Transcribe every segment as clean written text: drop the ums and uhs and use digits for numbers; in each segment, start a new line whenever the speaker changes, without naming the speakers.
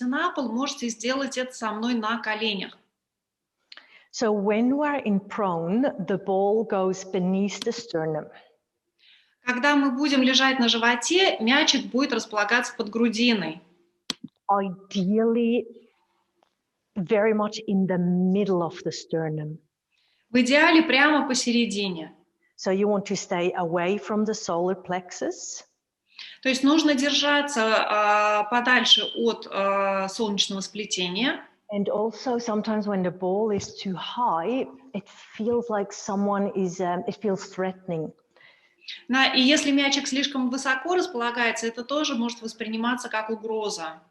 на пол, можете сделать это со мной на коленях.
So when we're in prone, the ball goes beneath the sternum.
Когда мы будем лежать на животе, мячик будет располагаться под грудиной.
Ideally, very much in the middle of the sternum.
В идеале прямо посередине.
So you want to stay away from the solar plexus.
То есть нужно держаться подальше от солнечного сплетения.
And also sometimes when the ball is too high, it feels like someone is, it feels threatening.
И если мячик слишком высоко располагается, это тоже может восприниматься как угроза.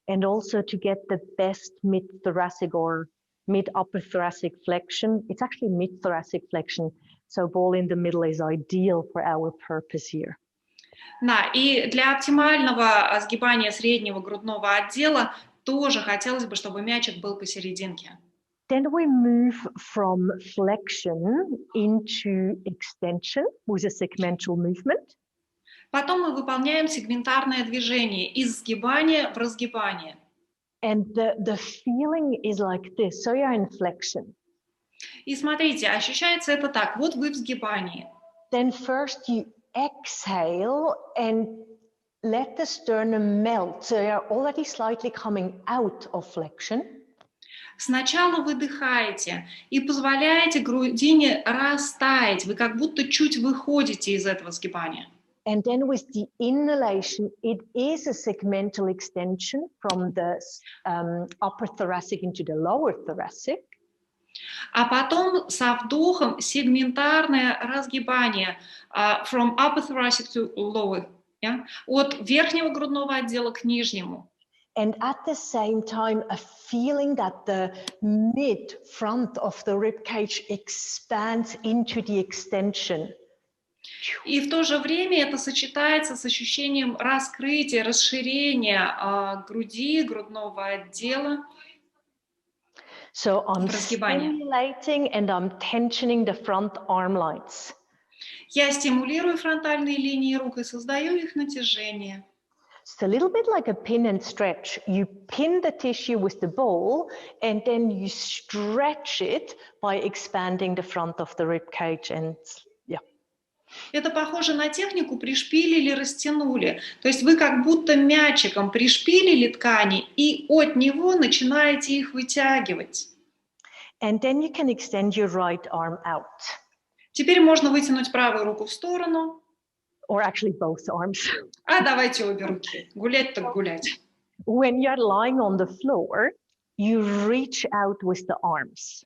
And also to get the best mid-thoracic or mid-upper thoracic flexion, it's actually mid-thoracic flexion, so ball in the middle is ideal for our purpose here.
Да, и для оптимального сгибания среднего грудного отдела тоже хотелось бы, чтобы мячик был посерединке.
Then we move from flexion into extension with a segmental movement.
Потом мы выполняем сегментарное движение из сгибания в разгибание.
And the feeling is like this. So you're in flexion.
И смотрите, ощущается это так. Вот вы в сгибании.
Then first you exhale and let the sternum melt. So you're already slightly coming out of flexion.
Сначала выдыхаете и позволяете грудине растаять. Вы как будто чуть выходите из этого сгибания.
And then with the inhalation, it is a segmental extension from the upper thoracic into the lower thoracic.
А потом со вдохом сегментарное разгибание from upper thoracic to lower, yeah? От верхнего грудного отдела к нижнему.
And at the same time, a feeling that the mid front of the rib cage expands into the extension.
И в то же время это сочетается с ощущением раскрытия, расширения груди, грудного отдела.
So I'm stimulating and I'm tensioning the front arm lines.
Я стимулирую фронтальные линии рук и создаю их натяжение.
It's a little bit like a pin and stretch. You pin the tissue with the ball and then you stretch it by expanding the front of the rib cage and yeah.
Это похоже на технику пришпилили, растянули. То есть вы как будто мячиком пришпилили ткани и от него начинаете их вытягивать.
And then you can extend your right arm out.
Теперь можно вытянуть правую руку в сторону.
Or actually both arms.
А давайте обе руки. Гулять так гулять.
When you're lying on the floor, you reach out with the arms.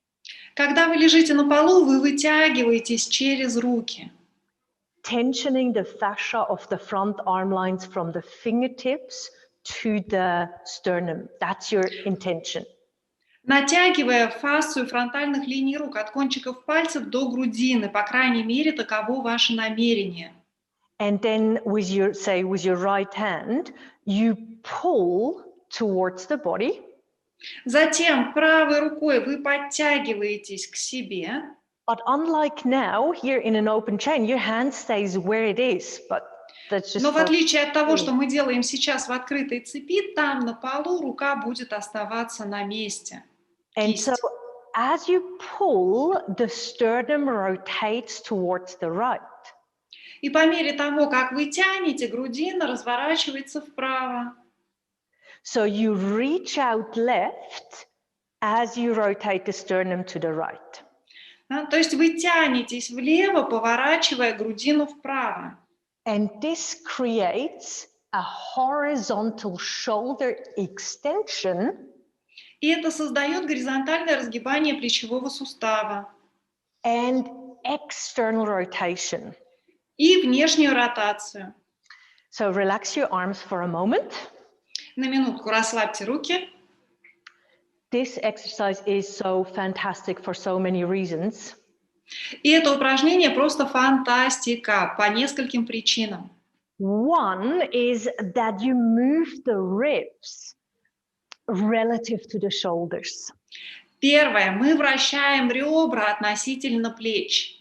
Когда вы лежите на полу, вы вытягиваетесь через руки.
Tensioning the fascia of the front arm lines from the fingertips to the sternum. That's your intention.
Натягивая фасцию фронтальных линий рук от кончиков пальцев до грудины, по крайней мере, таково ваше намерение.
And then with your right hand, you pull towards the body.
Затем правой рукой вы подтягиваетесь к себе.
But unlike now, here in an open chain, your hand stays where it is. But that's just.
Но в отличие от того, что мы делаем сейчас в открытой цепи, там на полу рука будет оставаться на месте.
And so as you pull, the sternum rotates towards the right.
И по мере того, как вы тянете, грудина разворачивается вправо.
So you reach out left as you rotate the sternum to the right.
То есть вы тянетесь влево, поворачивая грудину вправо.
And this creates a horizontal shoulder extension.
И это создает горизонтальное разгибание плечевого сустава.
And external rotation.
И внешнюю ротацию.
So relax your arms for a moment.
На минутку расслабьте руки.
This exercise is so fantastic for so many reasons.
И это упражнение просто фантастика по нескольким причинам.
One is that you move the ribs relative to the shoulders.
Первое, мы вращаем ребра относительно плеч.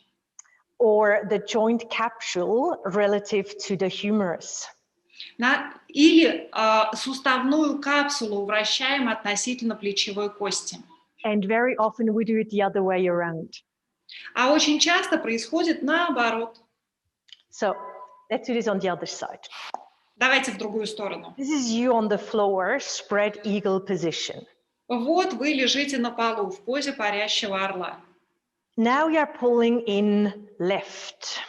Or the joint capsule relative to the humerus.
Или суставную капсулу вращаем относительно плечевой кости.
And very often we do it the other way around.
А очень часто происходит наоборот.
So let's do this on the other side.
Давайте в другую сторону.
This is you on the floor, spread eagle position.
Вот вы лежите на полу в позе парящего орла.
Now you're pulling in left.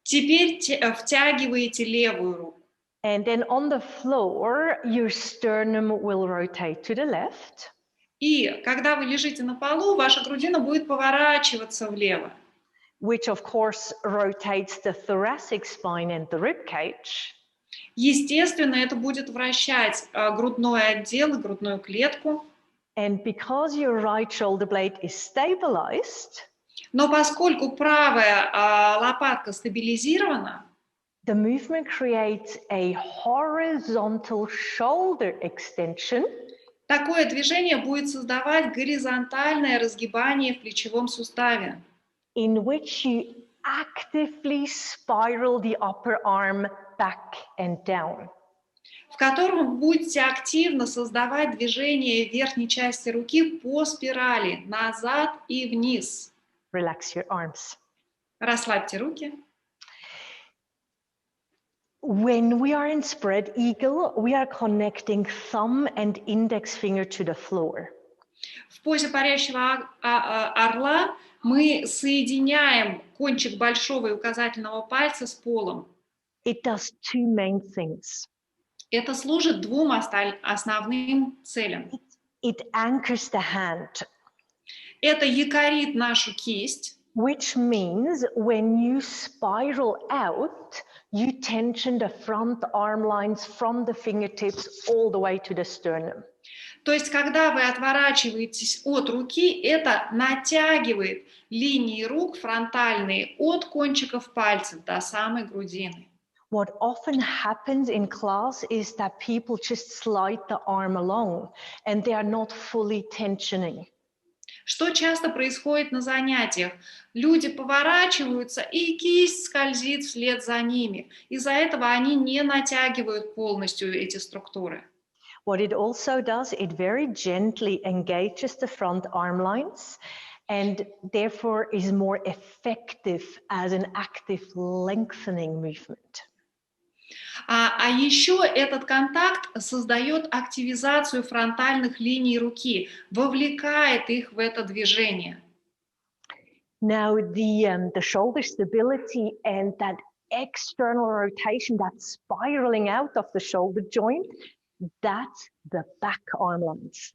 Теперь втягиваете левую руку.
And then on the floor, your sternum will rotate to the left.
И когда вы лежите на полу, ваша грудина будет поворачиваться влево.
Which of course rotates the thoracic spine and the rib cage.
Естественно, это будет вращать грудной отдел и грудную клетку.
And because your right shoulder blade is stabilized,
но поскольку правая лопатка стабилизирована,
the movement creates a horizontal shoulder extension.
Такое движение будет создавать горизонтальное разгибание в плечевом суставе,
in which you actively spiral the upper arm back and down.
В котором вы будете активно создавать движение верхней части руки по спирали назад и вниз.
Relax your arms.
Расслабьте руки.
When we are in spread eagle, we are connecting thumb and index finger to the floor.
В позе парящего орла мы соединяем кончик большого и указательного пальца с полом.
It does two main things.
Это служит двум основным целям.
It anchors the hand.
Это якорит нашу кисть.
Which means when you spiral out, you tension the front arm lines from the fingertips all the way to the sternum.
То есть, когда вы отворачиваетесь от руки, это натягивает линии рук фронтальные от кончиков пальцев до самой грудины.
What often happens in class is that people just slide the arm along and they are not fully tensioning.
Что часто происходит на занятиях? Люди поворачиваются, и кисть скользит вслед за ними. Из-за этого они не натягивают полностью эти структуры.
What it also does, it very gently engages the front arm lines and therefore is more effective as an active lengthening movement.
А еще этот контакт создает активизацию фронтальных линий руки, вовлекает их в это движение.
Now the shoulder stability and that external rotation, that spiraling out of the shoulder joint, that's the back arm lines.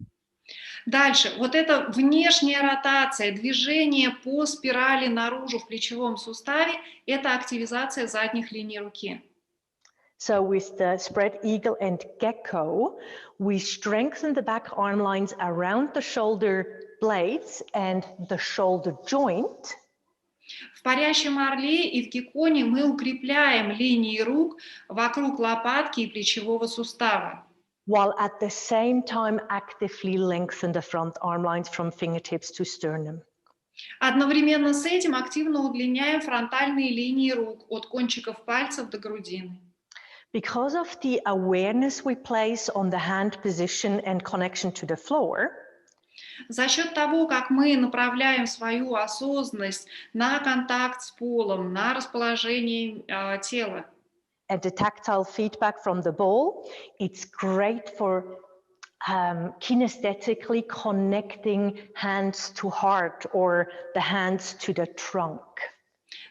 Дальше, вот эта внешняя ротация, движение по спирали наружу в плечевом суставе, это активизация задних линий руки.
So with the spread eagle and gecko, we strengthen the back arm lines around the shoulder blades and the shoulder joint.
В парящем орле и в гекконе мы укрепляем линии рук вокруг лопатки и плечевого сустава.
While at the same time actively lengthen the front arm lines from fingertips to sternum.
Одновременно с этим активно удлиняем фронтальные линии рук от кончиков пальцев до грудины.
Because of the awareness we place on the hand position and connection to the floor,
за счет того, как мы направляем свою осознанность на контакт с полом, на расположение тела,
and the tactile feedback from the ball, it's great for kinesthetically connecting hands to heart or the hands to the trunk.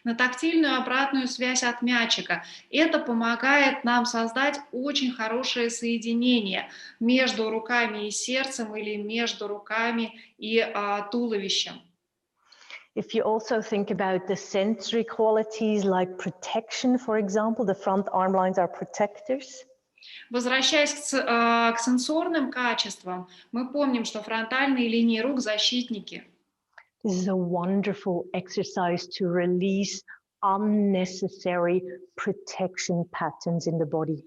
На тактильную обратную связь от мячика. Это помогает нам создать очень хорошее соединение между руками и сердцем или между руками и туловищем.
If you also think about the sensory qualities like protection, for example, the front arm lines are protectors.
Возвращаясь к сенсорным качествам, мы помним, что фронтальные линии рук – защитники.
This is a wonderful exercise to release unnecessary protection patterns in the body.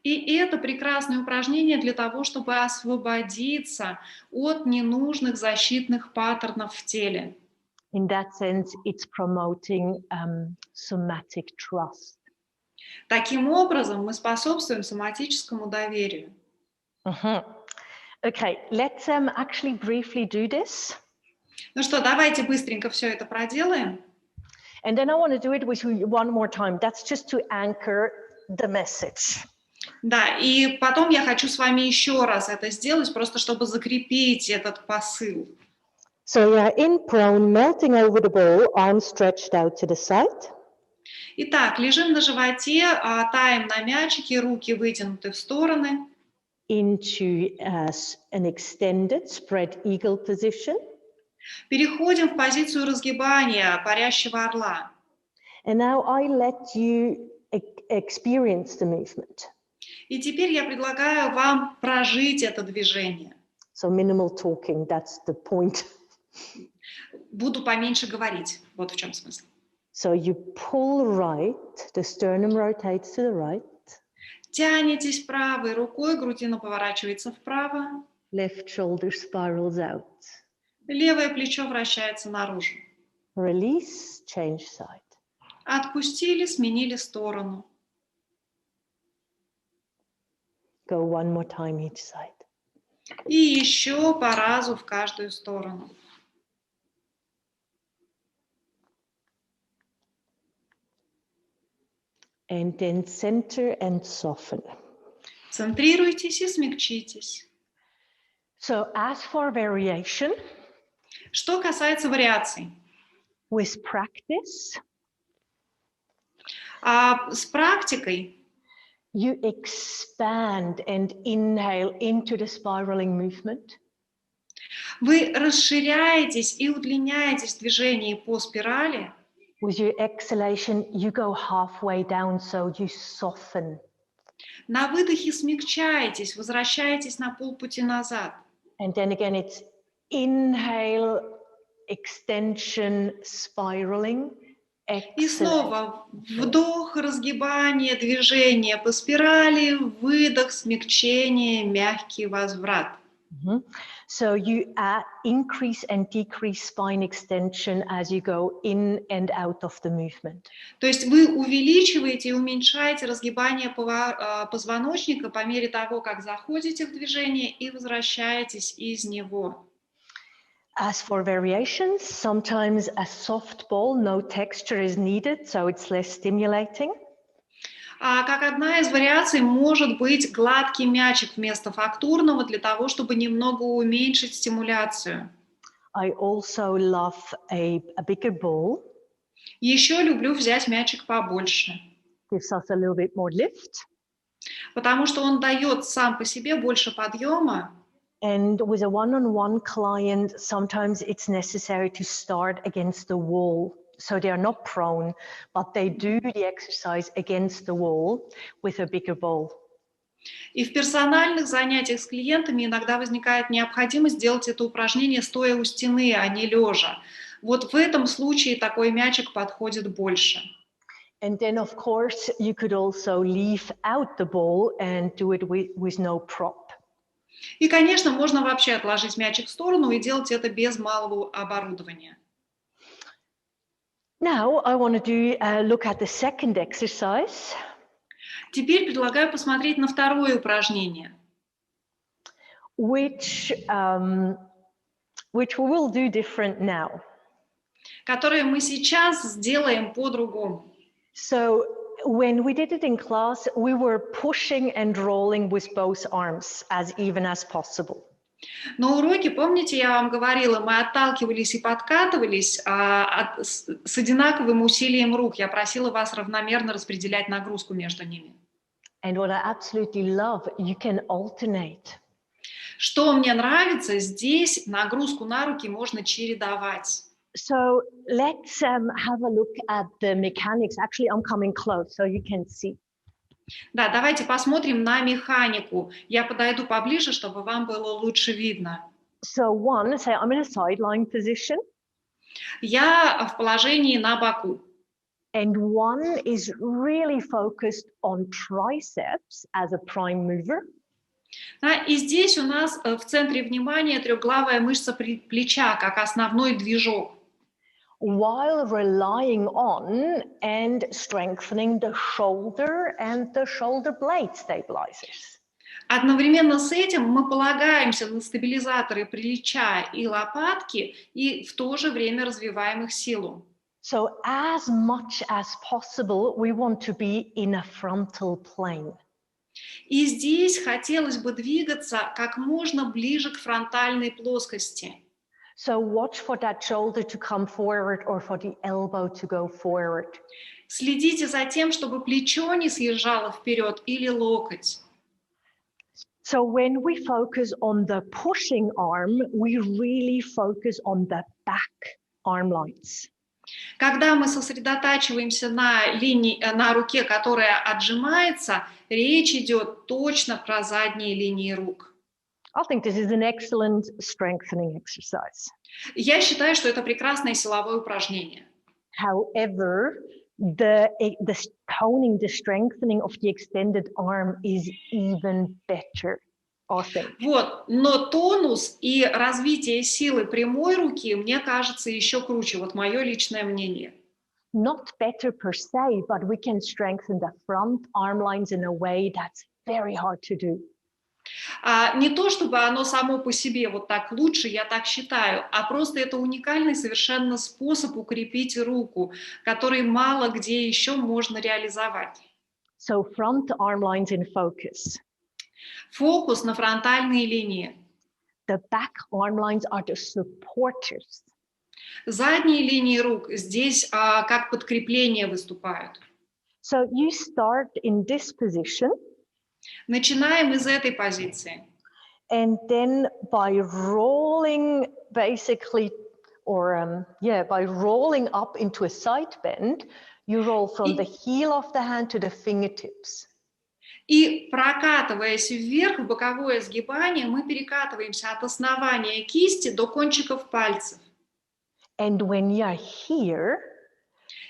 И это прекрасное упражнение для того, чтобы освободиться от ненужных защитных паттернов в теле.
In that sense, it's promoting somatic trust.
Таким образом, мы способствуем соматическому доверию.
Okay, let's actually briefly do this.
Ну что, давайте быстренько все это проделаем.
And then I want to do it with you one more time. That's just to anchor the message.
Да, и потом я хочу с вами еще раз это сделать, просто чтобы закрепить этот посыл.
So yeah, in prone, melting over the ball, arms stretched out to the side.
Итак, лежим на животе, таем на мячике, руки вытянуты в стороны.
Into an extended spread eagle position.
Переходим в позицию разгибания парящего орла.
And now I let you experience the movement.
И теперь я предлагаю вам прожить это движение.
So minimal talking, that's the point.
Буду поменьше говорить. Вот в чем смысл.
So you pull right, the sternum rotates to the right.
Тянетесь правой рукой, грудина поворачивается вправо.
Left shoulder spirals out.
Левое плечо вращается наружу.
Release, change side.
Отпустили, сменили сторону.
Go one more time each side.
И еще по разу в каждую сторону.
And then center and soften.
Центрируйтесь и смягчитесь.
So as for variation,
Что касается вариаций.
with practice,
С практикой
you expand and inhale into the spiraling movement.
вы расширяетесь и удлиняетесь в движении по спирали.
With your exhalation, you go halfway down, so you soften.
На выдохе смягчаетесь, возвращаетесь на полпути назад.
And then again, it's inhale, extension, spiraling.
И снова вдох, разгибание, движение по спирали, выдох, смягчение, мягкий возврат.
So you increase and decrease spine extension as you go in and out of the movement.
То есть вы увеличиваете и уменьшаете разгибание позвоночника по мере того, как заходите в движение и возвращаетесь из него.
As for variations, sometimes a soft ball, no texture is needed, so it's less stimulating.
А как одна из вариаций может быть гладкий мячик вместо фактурного для того, чтобы немного уменьшить стимуляцию.
I also love a bigger ball.
Еще люблю взять мячик побольше.
Gives us a little bit more lift.
Потому что он дает сам по себе больше подъема.
And with a one-on-one client, sometimes it's necessary to start against the wall. So they are not prone, but they do the exercise against the wall with a bigger ball.
И в персональных занятиях с клиентами иногда возникает необходимость делать это упражнение стоя у стены, а не лежа. Вот в этом случае такой мячик подходит больше.
And then, of course, you could also leave out the ball and do it with no prop.
И, конечно, можно вообще отложить мячик в сторону и делать это без малого оборудования.
Now I want to look at the second exercise.
Теперь предлагаю посмотреть на второе упражнение.
Which we will do different now.
Которое мы сейчас сделаем по-другому.
So when we did it in class, we were pushing and rolling with both arms as even as possible.
На уроке, помните, я вам говорила, мы отталкивались и подкатывались с одинаковым усилием рук. Я просила вас равномерно распределять нагрузку между ними.
And what I absolutely love, you can alternate.
Что мне нравится, здесь нагрузку на руки можно чередовать.
So let's have a look at the mechanics. Actually, I'm coming close so you can see.
Да, давайте посмотрим на механику. Я подойду поближе, чтобы вам было лучше видно.
So one, say I'm in a sideline position.
Я в положении на боку.
And one is really focused on triceps as a prime mover.
Да, и здесь у нас в центре внимания трехглавая мышца плеча, как основной движок.
while relying on and strengthening the shoulder and the shoulder blade stabilizers.
Одновременно с этим мы полагаемся на стабилизаторы плеча и лопатки и в то же время развиваем их силу.
So as much as possible, we want to be in a frontal plane.
И здесь хотелось бы двигаться как можно ближе к фронтальной плоскости.
So watch for that shoulder to come forward or for the elbow to go forward.
Следите за тем, чтобы плечо не съезжало вперед или локоть.
So when we focus on the pushing arm, we really focus on the back arm lines.
Когда мы сосредотачиваемся на руке, которая отжимается, речь идет точно про задние линии рук.
I think this is an excellent strengthening exercise.
Я считаю, что это прекрасное силовое упражнение.
However, the toning, the strengthening of the extended arm is even better, I think.
Вот, но тонус и развитие силы прямой руки, мне кажется, еще круче. Вот мое личное мнение.
Not better per se, but we can strengthen the front arm lines in a way that's very hard to do.
Не то, чтобы оно само по себе вот так лучше, я так считаю, а просто это уникальный совершенно способ укрепить руку, который мало где еще можно реализовать.
So front arm lines in focus.
Фокус на фронтальные линии.
The back arm lines are the supporters.
Задние линии рук здесь как подкрепление выступают.
So you start in this position.
Начинаем из этой позиции.
And then by rolling basically, or by rolling up into a side bend, you roll from the heel of the hand to the fingertips.
И прокатываясь вверх в боковое сгибание, мы перекатываемся от основания кисти до кончиков пальцев.
And when you are here,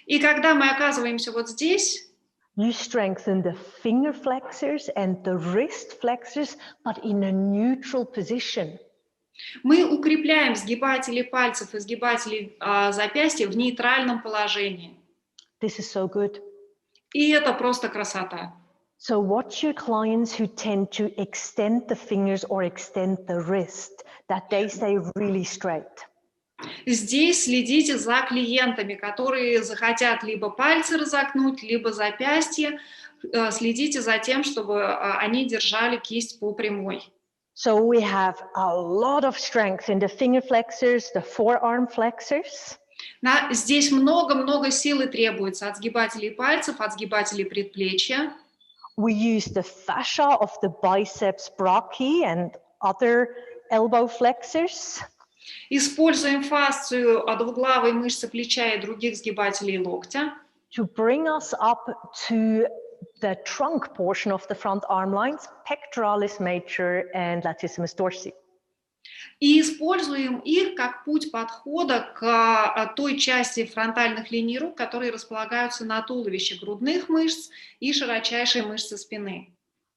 и когда мы оказываемся вот здесь,
you strengthen the finger flexors and the wrist flexors, but in a neutral position.
Мы укрепляем сгибатели пальцев и сгибатели запястья в нейтральном положении.
This is so good.
И это просто красота.
So watch your clients who tend to extend the fingers or extend the wrist, that they stay really straight.
Здесь следите за клиентами, которые захотят либо пальцы разогнуть, либо запястье. Следите за тем, чтобы они держали кисть по прямой.
So we have a lot of strength in the finger flexors, the forearm flexors.
Здесь много-много силы требуется от сгибателей пальцев, от сгибателей предплечья.
We use the fascia of the biceps brachii and other elbow flexors.
Используем фасцию двуглавой мышцы плеча и других сгибателей локтя.
To bring us up to the trunk portion of the front arm lines, pectoralis major and latissimus dorsi.
И используем их как путь подхода к той части фронтальных линий рук, которые располагаются на туловище, грудных мышц и широчайшей мышцы спины.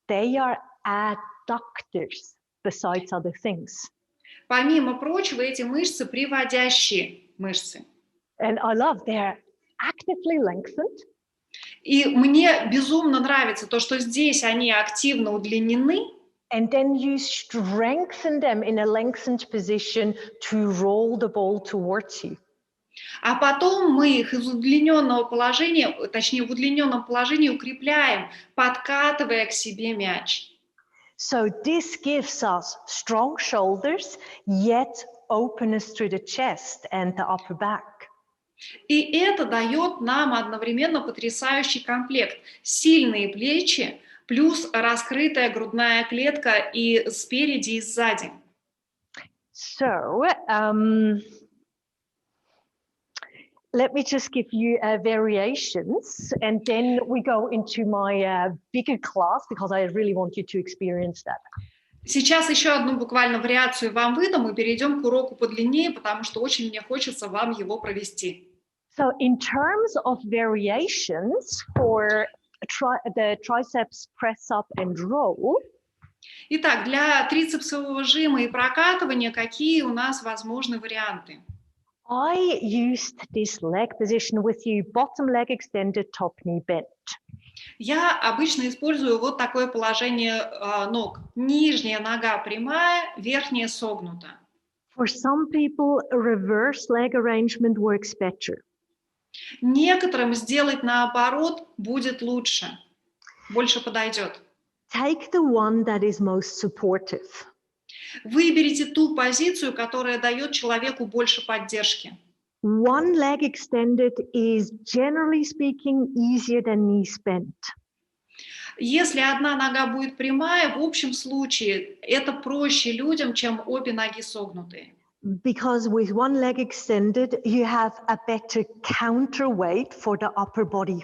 They are adductors, besides other things.
Помимо прочего, эти мышцы приводящие мышцы.
And I love they are actively lengthened.
И мне безумно нравится то, что здесь они активно удлинены.
And then you strengthen them in a lengthened position to roll the ball towards you.
А потом мы их из удлиненного положения, точнее в удлиненном положении укрепляем, подкатывая к себе мяч.
So this gives us strong shoulders, yet openness through the chest and the upper back.
И это дает нам одновременно потрясающий комплект. Сильные плечи плюс раскрытая грудная клетка и спереди, и сзади.
So, let me just give you variations, and then we go into my bigger class, because I really want you to experience that.
Сейчас еще одну буквально вариацию вам выдам, и перейдем к уроку подлиннее, потому что очень мне хочется вам его провести.
So, in terms of variations for the triceps press up and roll.
Итак, для трицепсового жима и прокатывания какие у нас возможны варианты?
I used this leg position with you, bottom leg extended, top knee bent.
Я обычно использую вот такое положение ног. Нижняя нога прямая, верхняя согнута.
For some people, a reverse leg arrangement works better.
Некоторым сделать наоборот будет лучше, больше подойдет.
Take the one that is most supportive.
Выберите ту позицию, которая дает человеку больше поддержки.
One leg extended is, generally speaking, easier than knees bent.
Если одна нога будет прямая, в общем случае это проще людям, чем обе ноги согнутые.
Because with one leg extended, you have a better counterweight for the upper body.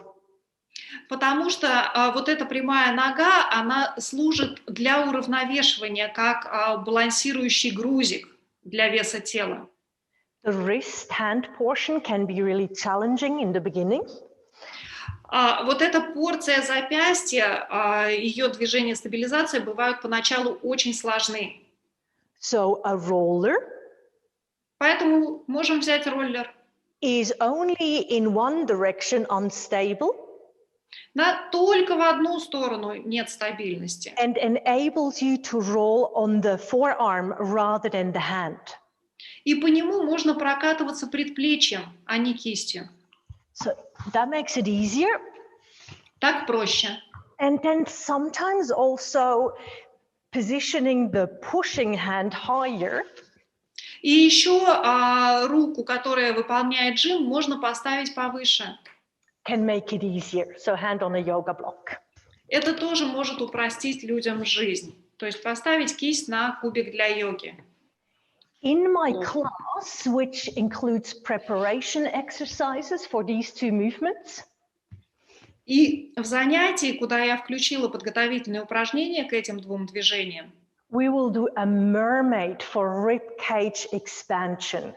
Потому что вот эта прямая нога, она служит для уравновешивания, как балансирующий грузик для веса тела.
The wrist hand portion can be really challenging in the beginning.
Вот эта порция запястья, ее движение стабилизации бывают поначалу очень сложны.
So a roller
Поэтому можем взять роллер.
is only in one direction unstable
Да, только в одну сторону нет стабильности.
and enables you to roll on the forearm rather than the hand.
И по нему можно прокатываться предплечьем, а не кистью.
So that makes it easier.
Так проще.
And then sometimes also positioning the pushing hand higher
И еще руку, которая выполняет жим, можно поставить повыше.
can make it easier. So hand on a yoga block.
Это тоже может упростить людям жизнь. То есть поставить кисть на кубик для йоги.
In my class, which includes preparation exercises for these two movements,
И в занятии, куда я включила подготовительные упражнения к этим двум движениям,
we will do a mermaid for rib cage expansion.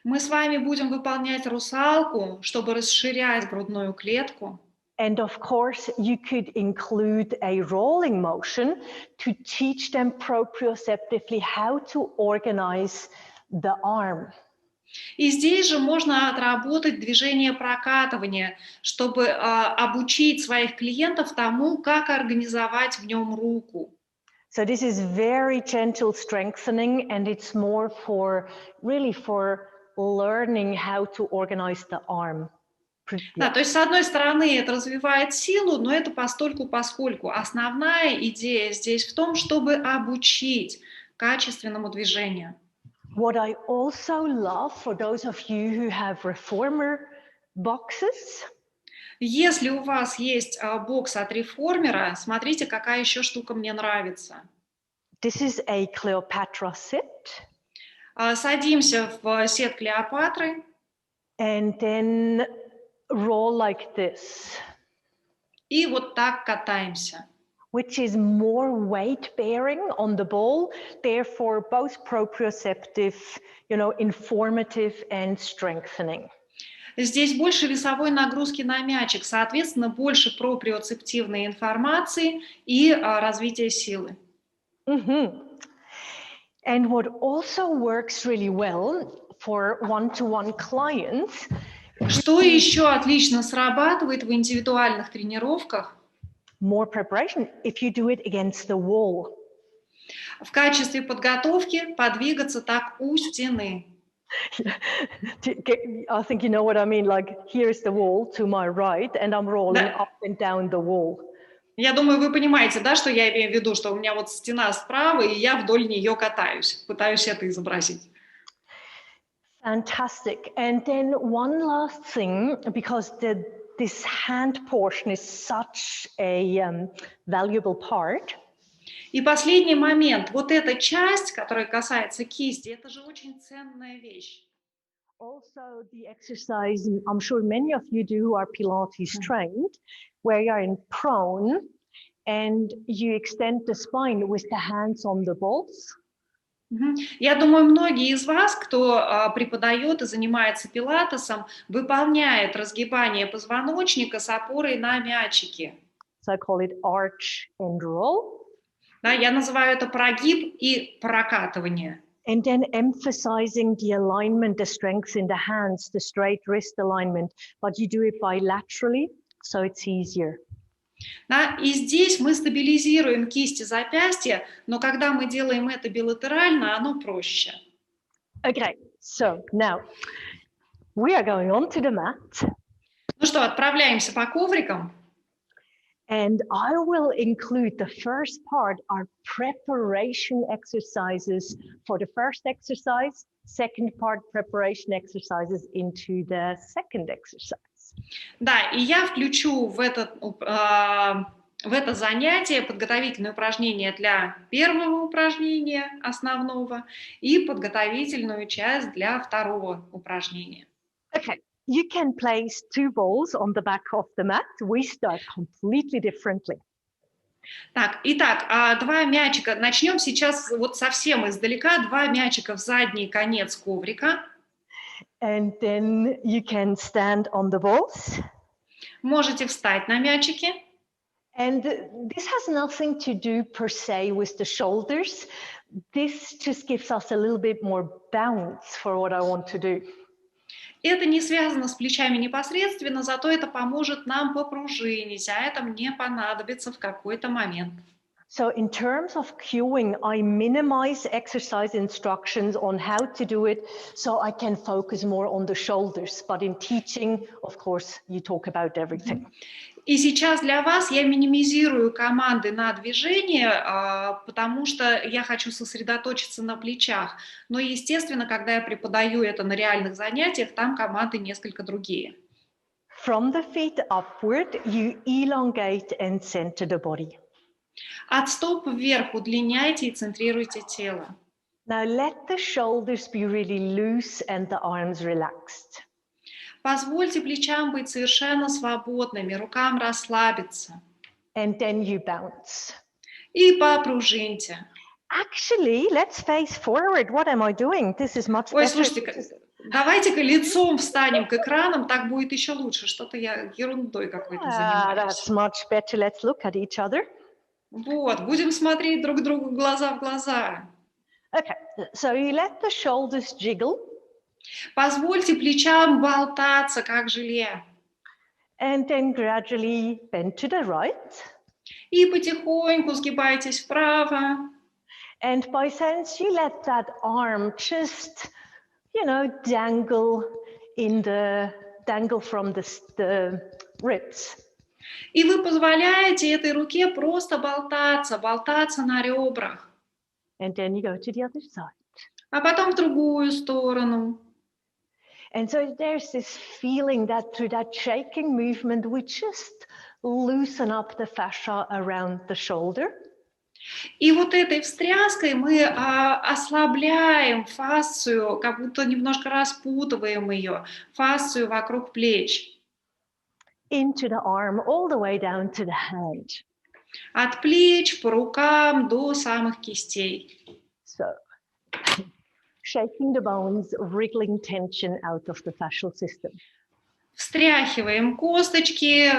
мы с вами будем выполнять русалку, чтобы расширять грудную клетку.
And of course, you could include a rolling motion to teach them proprioceptively how to organize the arm.
И здесь же можно отработать движение прокатывания, чтобы обучить своих клиентов тому, как организовать в нем руку.
So this is very gentle strengthening, and it's more for really for learning how to organize the arm.
Да, то есть, с одной стороны, это развивает силу, но это постольку-поскольку. Основная идея здесь в том, чтобы обучить качественному движению.
What I also love for those of you who have reformer boxes,
Если у вас есть бокс от реформера, смотрите, какая еще штука мне нравится.
this is a Cleopatra sit,
Садимся в сет Клеопатры
and then roll like this,
и вот так катаемся.
which is more weight bearing on the ball, therefore both proprioceptive, informative and strengthening.
Здесь больше весовой нагрузки на мячик, соответственно, больше проприоцептивной информации и развития силы.
And what also works really well for one-to-one clients,
Что еще отлично срабатывает в индивидуальных тренировках?
more preparation if you do it against the wall.
В качестве подготовки подвигаться так у стены.
I think you know what I mean, like here's the wall to my right and I'm rolling
Да.
up and down the wall.
Я думаю, вы понимаете, да, что я имею в виду, что у меня вот стена справа, и я вдоль нее катаюсь, пытаюсь это изобразить.
Fantastic. And then one last thing, because this hand portion is such a valuable part.
И последний момент. Вот эта часть, которая касается кисти, это же очень ценная вещь.
Also the exercise, I'm sure many of you do who are Pilates trained, where you are in prone and you extend the spine with the hands on the balls.
Я думаю, многие из вас, кто преподает и занимается пилатесом, выполняет разгибание позвоночника с опорой на мячики.
So I call it arch and roll.
Да, я называю это прогиб и прокатывание.
And then emphasizing the alignment, the strength in the hands, the straight wrist alignment, but you do it bilaterally, so it's easier.
Да, и здесь мы стабилизируем кисти запястья, но когда мы делаем это билатерально, оно проще.
Okay, so now we are going on to the mat.
Ну что, отправляемся по коврикам.
And I will include the first part, our preparation exercises for the first exercise, second part preparation exercises into the second exercise.
Да, и я включу в это занятие подготовительные упражнения для первого упражнения основного и подготовительную часть для второго упражнения.
Okay, you can place two balls on the back of the mat. We start completely differently.
Так, итак, два мячика. Начнем сейчас вот совсем издалека. Два мячика в задний конец коврика.
And then you can stand on the balls.
Можете встать на мячике.
And this has nothing to do per se with the shoulders. This just gives us a little bit more bounce for what I want to do.
Это не связано с плечами непосредственно, зато это поможет нам попружинить, а это мне понадобится в какой-то момент.
So in terms of cueing, I minimize exercise instructions on how to do it so I can focus more on the shoulders. But in teaching, of course, you talk about everything.
И сейчас для вас я минимизирую команды на движение, потому что я хочу сосредоточиться на плечах. Но, естественно, когда я преподаю это на реальных занятиях, там команды несколько другие.
From the feet upward, you elongate and center the body.
От стоп вверх удлиняйте и центрируйте тело.
Now let the shoulders be really loose and the arms relaxed.
Позвольте плечам быть совершенно свободными, рукам расслабиться.
And then you bounce.
И попружиньте.
Actually, let's face forward. What am I doing? This is much
Ой,
better.
слушайте, давайте-ка лицом встанем к экранам, так будет еще лучше. Что-то я ерундой какой-то занимаюсь.
That's much better. Let's look at each other.
Вот, будем смотреть друг другу глаза в глаза.
Okay, so you let the shoulders jiggle.
Позвольте плечам болтаться, как желе.
And then gradually bend to the right.
И потихоньку сгибайтесь вправо.
And by sense, you let that arm just, dangle from the ribs.
И вы позволяете этой руке просто болтаться на ребрах.
And then you go to the other side.
А потом в другую сторону.
And so there's this feeling that through that shaking movement, we just loosen up the fascia around the shoulder.
И вот этой встряской мы ослабляем фасцию, как будто немножко распутываем ее, фасцию вокруг плеч.
Into the arm, all the way down to the hand.
От плеч по рукам до самых кистей.
So, shaking the bones, wriggling tension out of the fascial system.
Встряхиваем косточки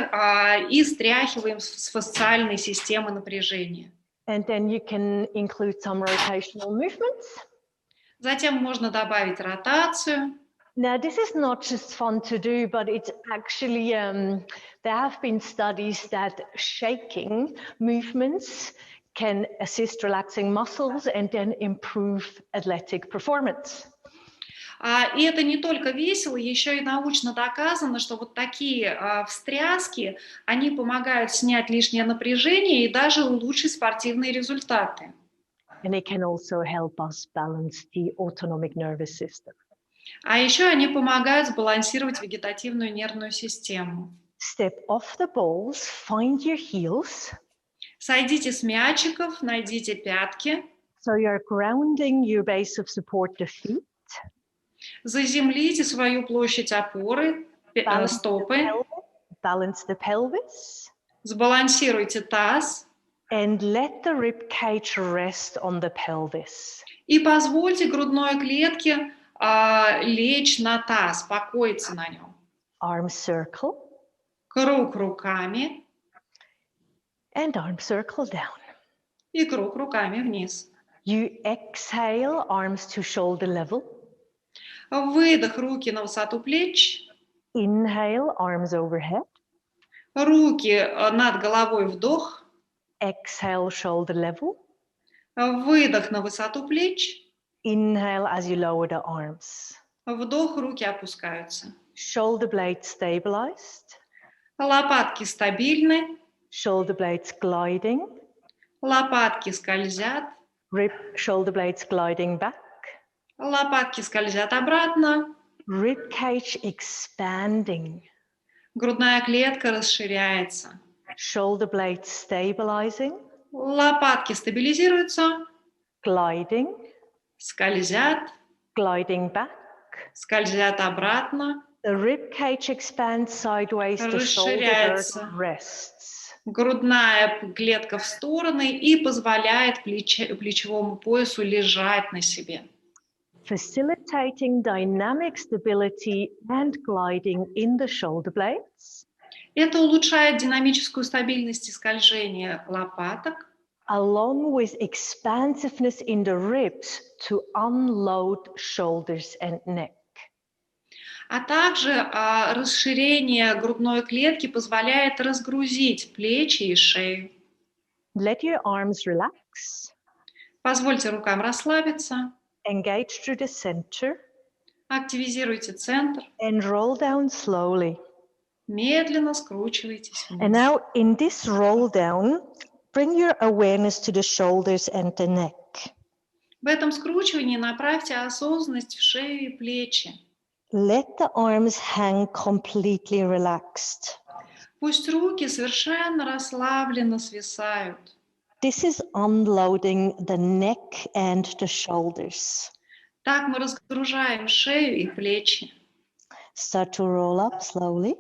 и стряхиваем с фасциальной системы напряжения.
And then you can include some rotational movements.
Затем можно добавить ротацию.
Now, this is not just fun to do, but it's actually, there have been studies that shaking movements can assist relaxing muscles and then improve athletic performance.
И это не только весело, еще и научно доказано, что вот такие встряски, они помогают снять лишнее напряжение и даже улучшить спортивные результаты.
And it can also help us balance the autonomic nervous system.
А еще они помогают сбалансировать вегетативную нервную систему.
Step off the balls, find your heels.
Сойдите с мячиков, найдите пятки.
So you're grounding your base of support, the feet.
Заземлите свою площадь опоры, стопы.
Balance the pelvis.
Сбалансируйте таз.
And let the rib cage rest on the pelvis.
И позвольте грудной клетке лечь на таз, покоиться на нем.
Arm circle.
Круг руками.
And arm circle down.
И круг руками вниз.
You exhale, arms to shoulder level.
Выдох, руки на высоту плеч.
Inhale, arms overhead.
Руки над головой, вдох.
Exhale, shoulder level.
Выдох на высоту плеч.
Inhale as you lower the arms.
Вдох, руки опускаются.
Shoulder blades stabilized.
Лопатки стабильны.
Shoulder blades gliding.
Лопатки скользят.
Shoulder blades gliding back.
Лопатки скользят обратно.
Rib cage expanding.
Грудная клетка расширяется.
Shoulder blades stabilizing.
Лопатки стабилизируются.
Gliding.
Скользят.
Gliding back.
Скользят обратно.
The rib cage expands sideways. The shoulder
Расширяется.
bird rests.
Грудная клетка в стороны и позволяет плечевому поясу лежать на себе.
Facilitating dynamic stability and gliding in the shoulder blades.
Это улучшает динамическую стабильность и скольжение лопаток,
along with expansiveness in the ribs to unload shoulders and neck.
а также расширение грудной клетки позволяет разгрузить плечи и шею.
Let your arms relax.
Позвольте рукам расслабиться.
Engage through the center.
Активизируйте центр.
And roll down slowly.
Медленно скручивайтесь вниз.
And now in this roll down, bring your awareness to the shoulders and the neck.
В этом скручивании направьте осознанность в шею и плечи.
Let the arms hang completely relaxed.
Пусть руки совершенно расслабленно свисают.
This is unloading the neck and the shoulders.
Так мы разгружаем шею и плечи.
Start to roll up slowly.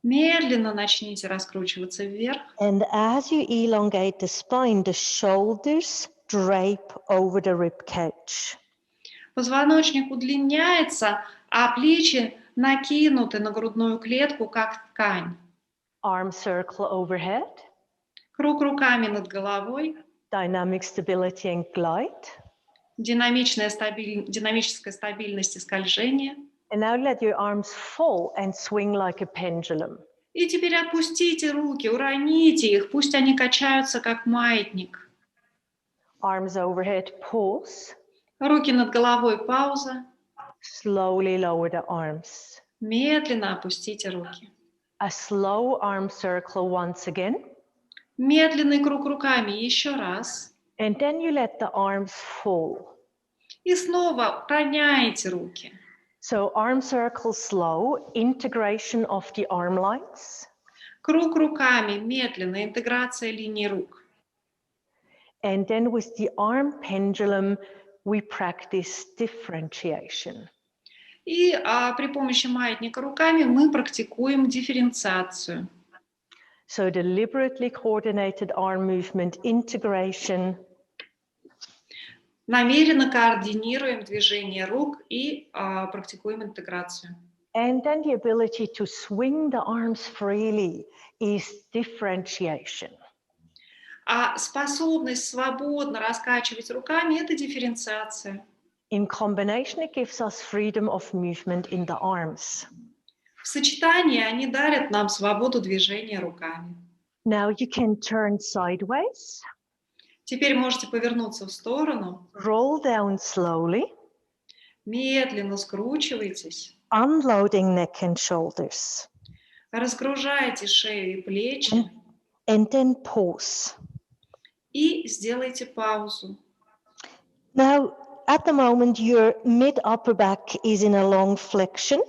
Медленно начните раскручиваться вверх.
And as you elongate the spine, the shoulders drape over the rib cage.
Позвоночник удлиняется, а плечи накинуты на грудную клетку, как ткань.
Arm circle overhead.
Круг руками над головой.
Dynamic stability and glide.
Динамическая стабильность и скольжение.
And now let your arms fall and swing like a pendulum.
И теперь отпустите руки, уроните их, пусть они качаются, как маятник.
Arms overhead, pause.
Руки над головой, пауза.
Slowly lower the arms.
Медленно опустите руки.
A slow arm circle once again.
Медленный круг руками еще раз.
And then you let the arms fall.
И снова роняете руки.
So arm circle slow, integration of the arm lines.
Круг руками, медленно, интеграция линий рук.
And then with the arm pendulum, we practice differentiation.
И при помощи маятника руками мы практикуем дифференциацию.
So deliberately coordinated arm movement, integration.
Намеренно координируем движение рук и практикуем интеграцию.
And then the ability to swing the arms freely is differentiation.
А способность свободно раскачивать руками – это дифференциация.
In combination, it gives us freedom of movement in the arms.
В сочетании они дарят нам свободу движения руками.
Now you can turn sideways.
Теперь можете повернуться в сторону.
Roll down slowly.
Медленно скручивайтесь.
Unloading neck and shoulders.
Разгружайте шею и плечи.
And then pause.
И сделайте паузу.
Now, at the moment, your mid-upper back is in a long flexion.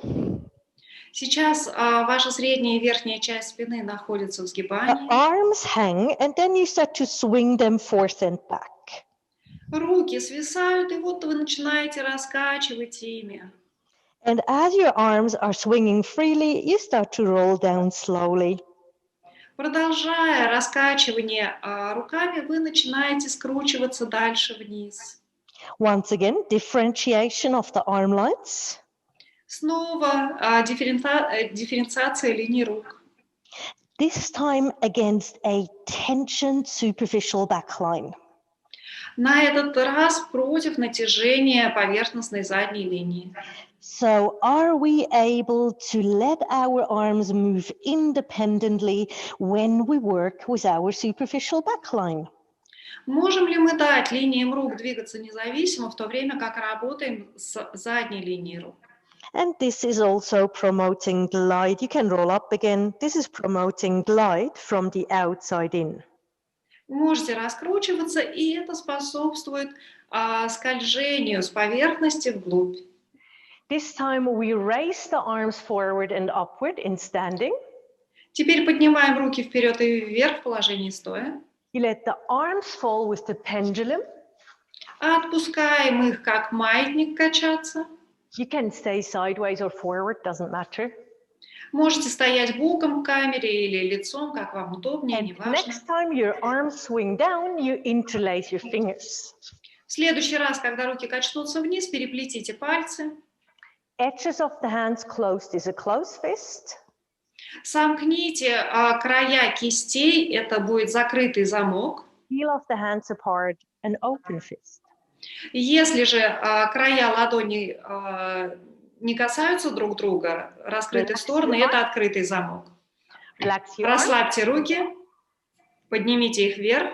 Сейчас ваша средняя и верхняя часть спины находятся в
The
сгибании.
arms hang, and then you start to swing them forth and back.
Руки свисают, и вот вы начинаете раскачивать ими.
And as your arms are swinging freely, you start to roll down slowly.
Продолжая раскачивание руками, вы начинаете скручиваться дальше вниз.
Once again, differentiation of the arm lines.
Снова дифференциация линий рук.
This time against a tensioned superficial back line.
На этот раз против натяжения поверхностной задней линии.
So are we able to let our arms move independently when we work with our superficial backline?
Можем ли мы дать линиям рук двигаться независимо, в то время как работаем с задней линией рук?
And this is also promoting glide. You can roll up again. This is promoting glide from the outside in.
Можете раскручиваться, и это способствует скольжению с поверхности вглубь.
This time we raise the arms forward and upward in standing.
Теперь поднимаем руки вперед и вверх в положении стоя.
You let the arms fall with the pendulum.
Отпускаем их, как маятник, качаться.
You can stay sideways or forward, doesn't matter.
Можете стоять боком к камере или лицом, как вам удобнее,
And
неважно.
next time your arms swing down, you interlace your fingers.
В следующий раз, когда руки качнутся вниз, переплетите пальцы.
Edges of the hands closed is a closed fist.
Сомкните края кистей, это будет закрытый замок.
Heel of the hands apart, an open fist.
Если же края ладоней не касаются друг друга, раскрыты стороны, это открытый замок. Расслабьте руки, поднимите их вверх.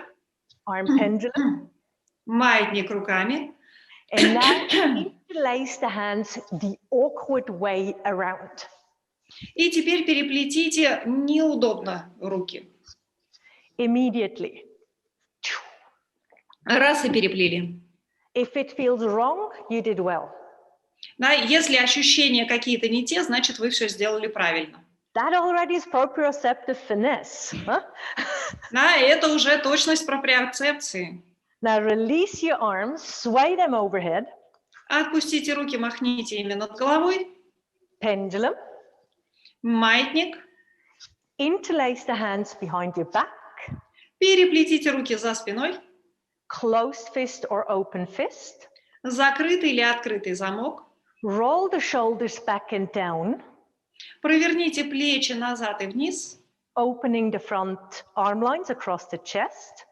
Arm pendulum.
Маятник руками.
And now interlace the hands the awkward way around.
И теперь переплетите неудобно руки.
Immediately.
Раз и переплели.
If it feels wrong, you did well.
Да, если ощущения какие-то не те, значит, вы все сделали правильно.
That already is proprioceptive finesse. Huh?
Да, это уже точность проприоцепции.
Now release your arms, sway them overhead.
Отпустите руки, махните ими над головой.
Pendulum.
Маятник.
Interlace the hands behind your back.
Переплетите руки за спиной.
Closed fist or open fist.
Закрытый или открытый замок.
Roll the shoulders back and down.
Проверните плечи назад и вниз.
Opening the front arm lines across the chest.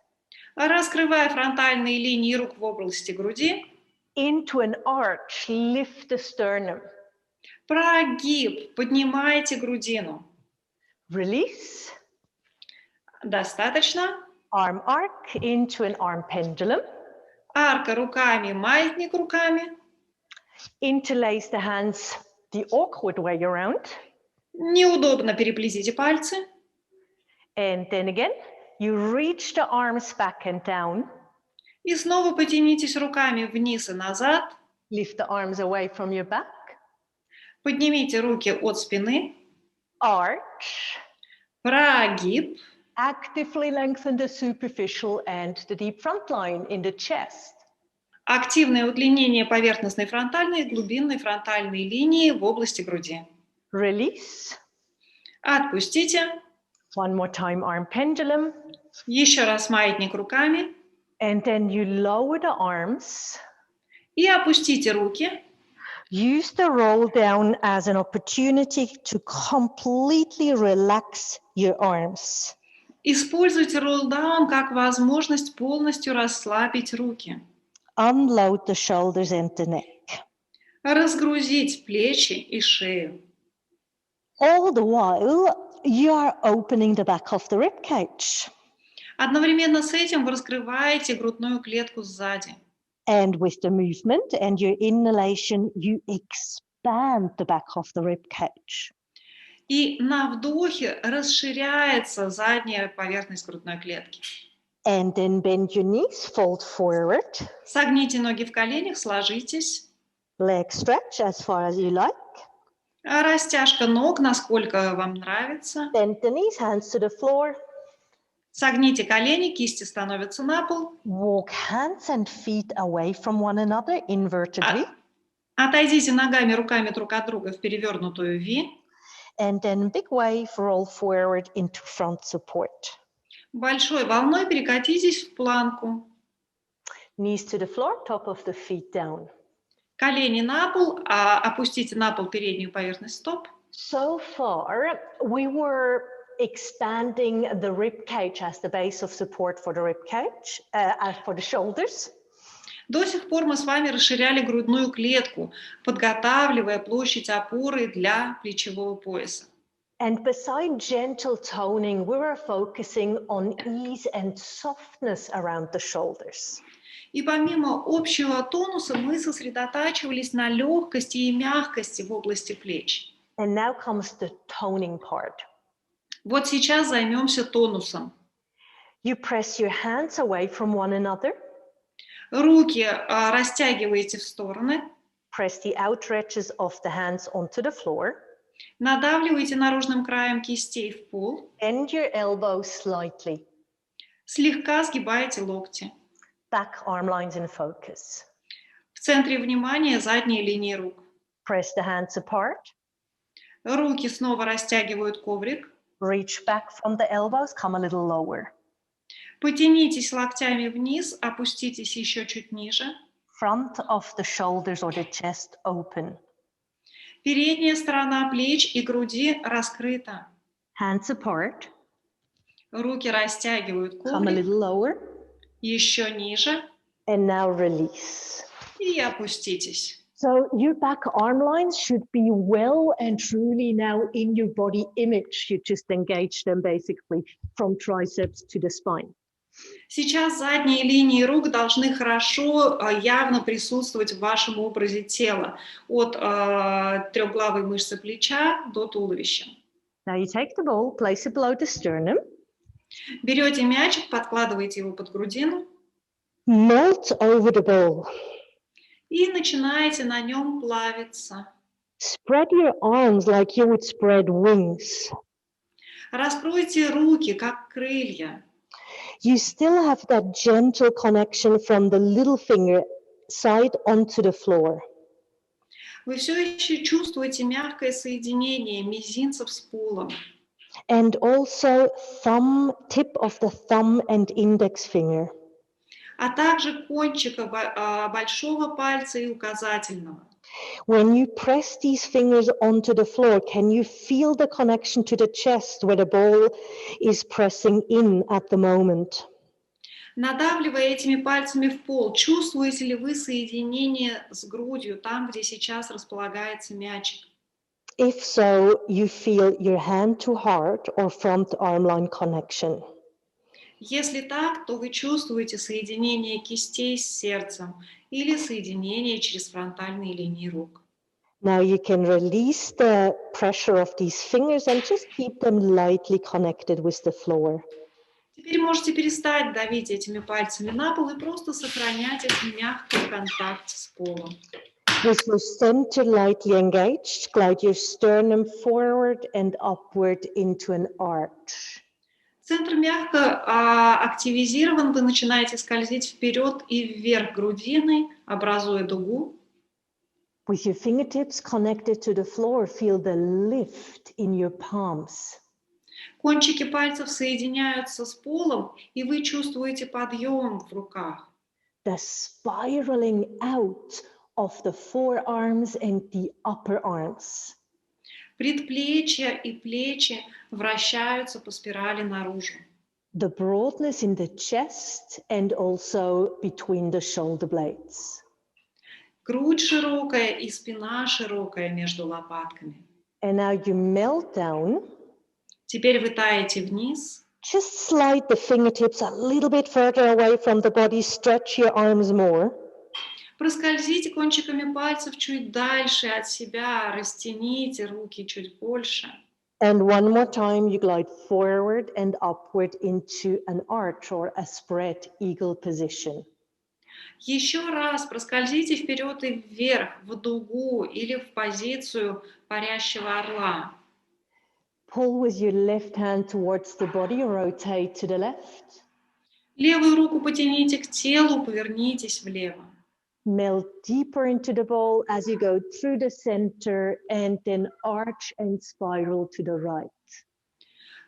Раскрывая фронтальные линии рук в области груди.
Into an arch, lift the sternum.
Прогиб, поднимайте грудину.
Release.
Достаточно.
Arm arc into an arm pendulum.
Арка руками, маятник руками.
Interlace the hands the awkward way around.
Неудобно, переплетите пальцы.
And then again, you reach the arms back and down.
И снова потянитесь руками вниз и назад.
Lift the arms away from your back.
Поднимите руки от спины.
Arch.
Прогиб.
Actively lengthen the superficial and the deep front line in the chest.
Активное удлинение поверхностной фронтальной и глубинной фронтальной линии в области груди.
Release.
Отпустите.
One more time, arm pendulum.
Еще раз маятник руками.
And then you lower the arms.
И опустите руки.
Use the roll down as an opportunity to completely relax your arms.
Используйте ролл-даун как возможность полностью расслабить руки.
Unload the shoulders and the neck.
Разгрузить плечи и шею.
All the while, you are opening the back of the rib cage.
Одновременно с этим вы раскрываете грудную клетку сзади.
And with the movement and your inhalation, you expand the back of the rib cage.
И на вдохе расширяется задняя поверхность грудной клетки.
And then bend your knees, fold forward.
Согните ноги в коленях, сложитесь.
Leg stretch as far as you like.
Растяжка ног, насколько вам нравится.
Bend the knees, hands to the floor.
Согните колени, кисти становятся на пол.
Walk hands and feet away from one another invertedly.
Отойдите ногами, руками друг от друга в перевернутую V.
And then big wave, roll forward into front support.
Большой волной перекатитесь в планку.
Knees to the floor, top of the feet down.
Колени на пол, опустите на пол переднюю поверхность стоп.
So far, we were expanding the rib cage as the base of support for the rib cage, for the shoulders.
До сих пор мы с вами расширяли грудную клетку, подготавливая площадь опоры для плечевого пояса.
And beside gentle toning, we were focusing on ease and softness around the shoulders.
И помимо общего тонуса мы сосредотачивались на легкости и мягкости в области плеч.
And now comes the toning part.
Вот сейчас займемся тонусом.
You press your hands away from one another.
Руки растягиваете в стороны,
Press the outstretches of the hands onto the floor.
надавливаете наружным краем кистей в пол,
Bend your elbows slightly.
слегка сгибаете локти.
Back arm lines in focus.
В центре внимания задние линии рук.
Press the hands apart.
Руки снова растягивают коврик.
Reach back from the elbows, come a little lower.
Потянитесь локтями вниз, опуститесь еще чуть ниже.
Front of the shoulders or the chest open.
Передняя сторона плеч и груди раскрыта.
Hands apart.
Руки растягивают
Come a
коврик.
little lower.
Еще ниже.
And now release.
И опуститесь.
So your back arm lines should be well and truly now in your body image. You just engage them basically from triceps to the spine.
Сейчас задние линии рук должны хорошо, явно присутствовать в вашем образе тела. От трехглавой мышцы плеча до туловища.
Now you take the ball, place it below the sternum.
Берете мячик, подкладываете его под грудину.
Melt over the ball.
И начинаете на нем плавиться.
Spread your arms like you would spread wings.
Раскройте руки, как крылья.
You still have that gentle connection from the little finger side onto the floor.
Вы все еще чувствуете мягкое соединение мизинцев с полом.
And also tip of the thumb and index finger.
А также кончика большого пальца и указательного.
When you press these fingers onto the floor, can you feel the connection to the chest where the ball is pressing in at the moment?
Надавливая этими пальцами в пол, чувствуете ли вы соединение с грудью, там, где сейчас располагается мячик?
If so, you feel your hand to heart or front arm line connection.
Если так, то вы чувствуете соединение кистей с сердцем или соединение через фронтальные линии рук.
Now you can release the pressure of these fingers and just keep them lightly connected with the floor.
Теперь можете перестать давить этими пальцами на пол и просто сохранять этот мягкий контакт с полом.
With your center lightly engaged, glide your sternum forward and upward into an arch.
Центр мягко активизирован, вы начинаете скользить вперед и вверх грудиной, образуя дугу.
With your fingertips connected to the floor, feel the lift in your palms.
Кончики пальцев соединяются с полом, и вы чувствуете подъем в руках.
The spiraling out of the forearms and the upper arms.
Предплечья и плечи вращаются по спирали наружу.
The broadness in the chest and also between the shoulder blades.
Грудь широкая и спина широкая между лопатками.
And now you melt down.
Теперь вы таете вниз.
Just slide the fingertips a little bit further away from the body. Stretch your arms more.
Проскользите кончиками пальцев чуть дальше от себя, растяните руки чуть больше.
And one more time, you glide forward and upward into an arch or a spread eagle position.
Еще раз проскользите вперед и вверх, в дугу или в позицию парящего орла.
Pull with your left hand towards the body, rotate to the left.
Левую руку потяните к телу, повернитесь влево.
Melt deeper into the ball as you go through the center and then arch and spiral to the right.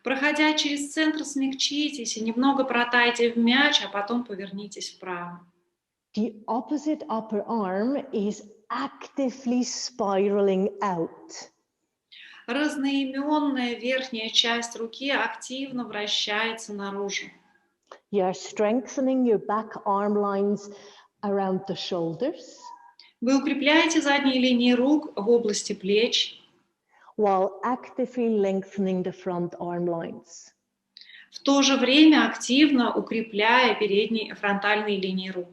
Проходя через центр, смягчитесь и немного протайте в мяч, а потом повернитесь вправо.
The opposite upper arm is actively spiraling out.
Разноименная верхняя часть руки активно вращается наружу.
You're strengthening your back arm lines around the shoulders,
Вы укрепляете задние линии рук в области плеч,
while actively lengthening the front arm lines.
в то же время активно укрепляя передние фронтальные линии рук.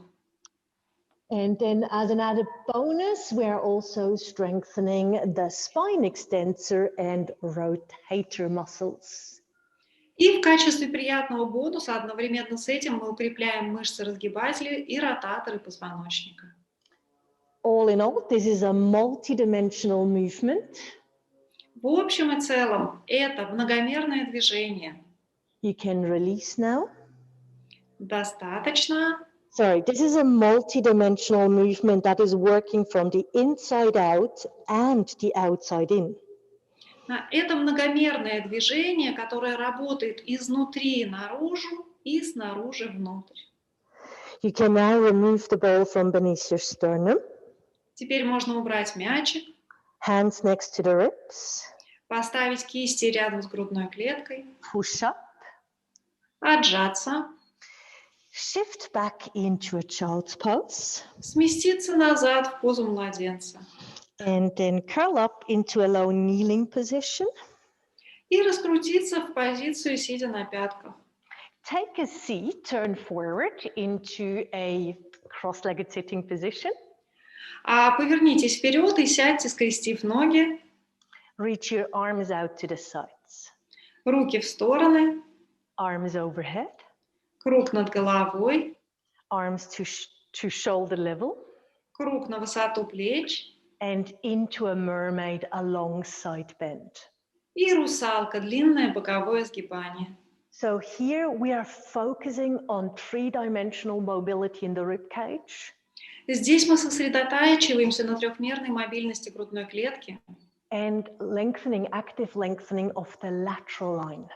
And then as an added bonus, we're also strengthening the spine extensor and rotator muscles.
И в качестве приятного бонуса одновременно с этим мы укрепляем мышцы разгибателей и ротаторы позвоночника.
All in all, this is a multidimensional movement.
В общем и целом, это многомерное движение.
You can release now.
Достаточно.
Sorry, this is a multidimensional movement that is working from the inside out and the outside in.
Это многомерное движение, которое работает изнутри наружу и снаружи внутрь.
You can now remove the ball from beneath your sternum.
Теперь можно убрать мячик,
Hands next to the ribs.
поставить кисти рядом с грудной клеткой,
Push up.
отжаться,
Shift back into a child's pose.
сместиться назад в позу младенца
And then curl up into a low kneeling position.
и раскрутиться в позицию, сидя на пятках.
Take a seat, turn forward into a cross-legged sitting position.
Повернитесь вперед и сядьте, скрестив ноги,
Reach your arms out to the sides.
руки в стороны,
Arms overhead.
круг над головой,
Arms to shoulder level.
круг на высоту плеч
And into a mermaid, a long side bend.
и русалка, длинное боковое сгибание.
So here we are focusing on three-dimensional mobility in the rib cage.
Здесь мы сосредотачиваемся на трехмерной мобильности грудной клетки
And active lengthening of the lateral line.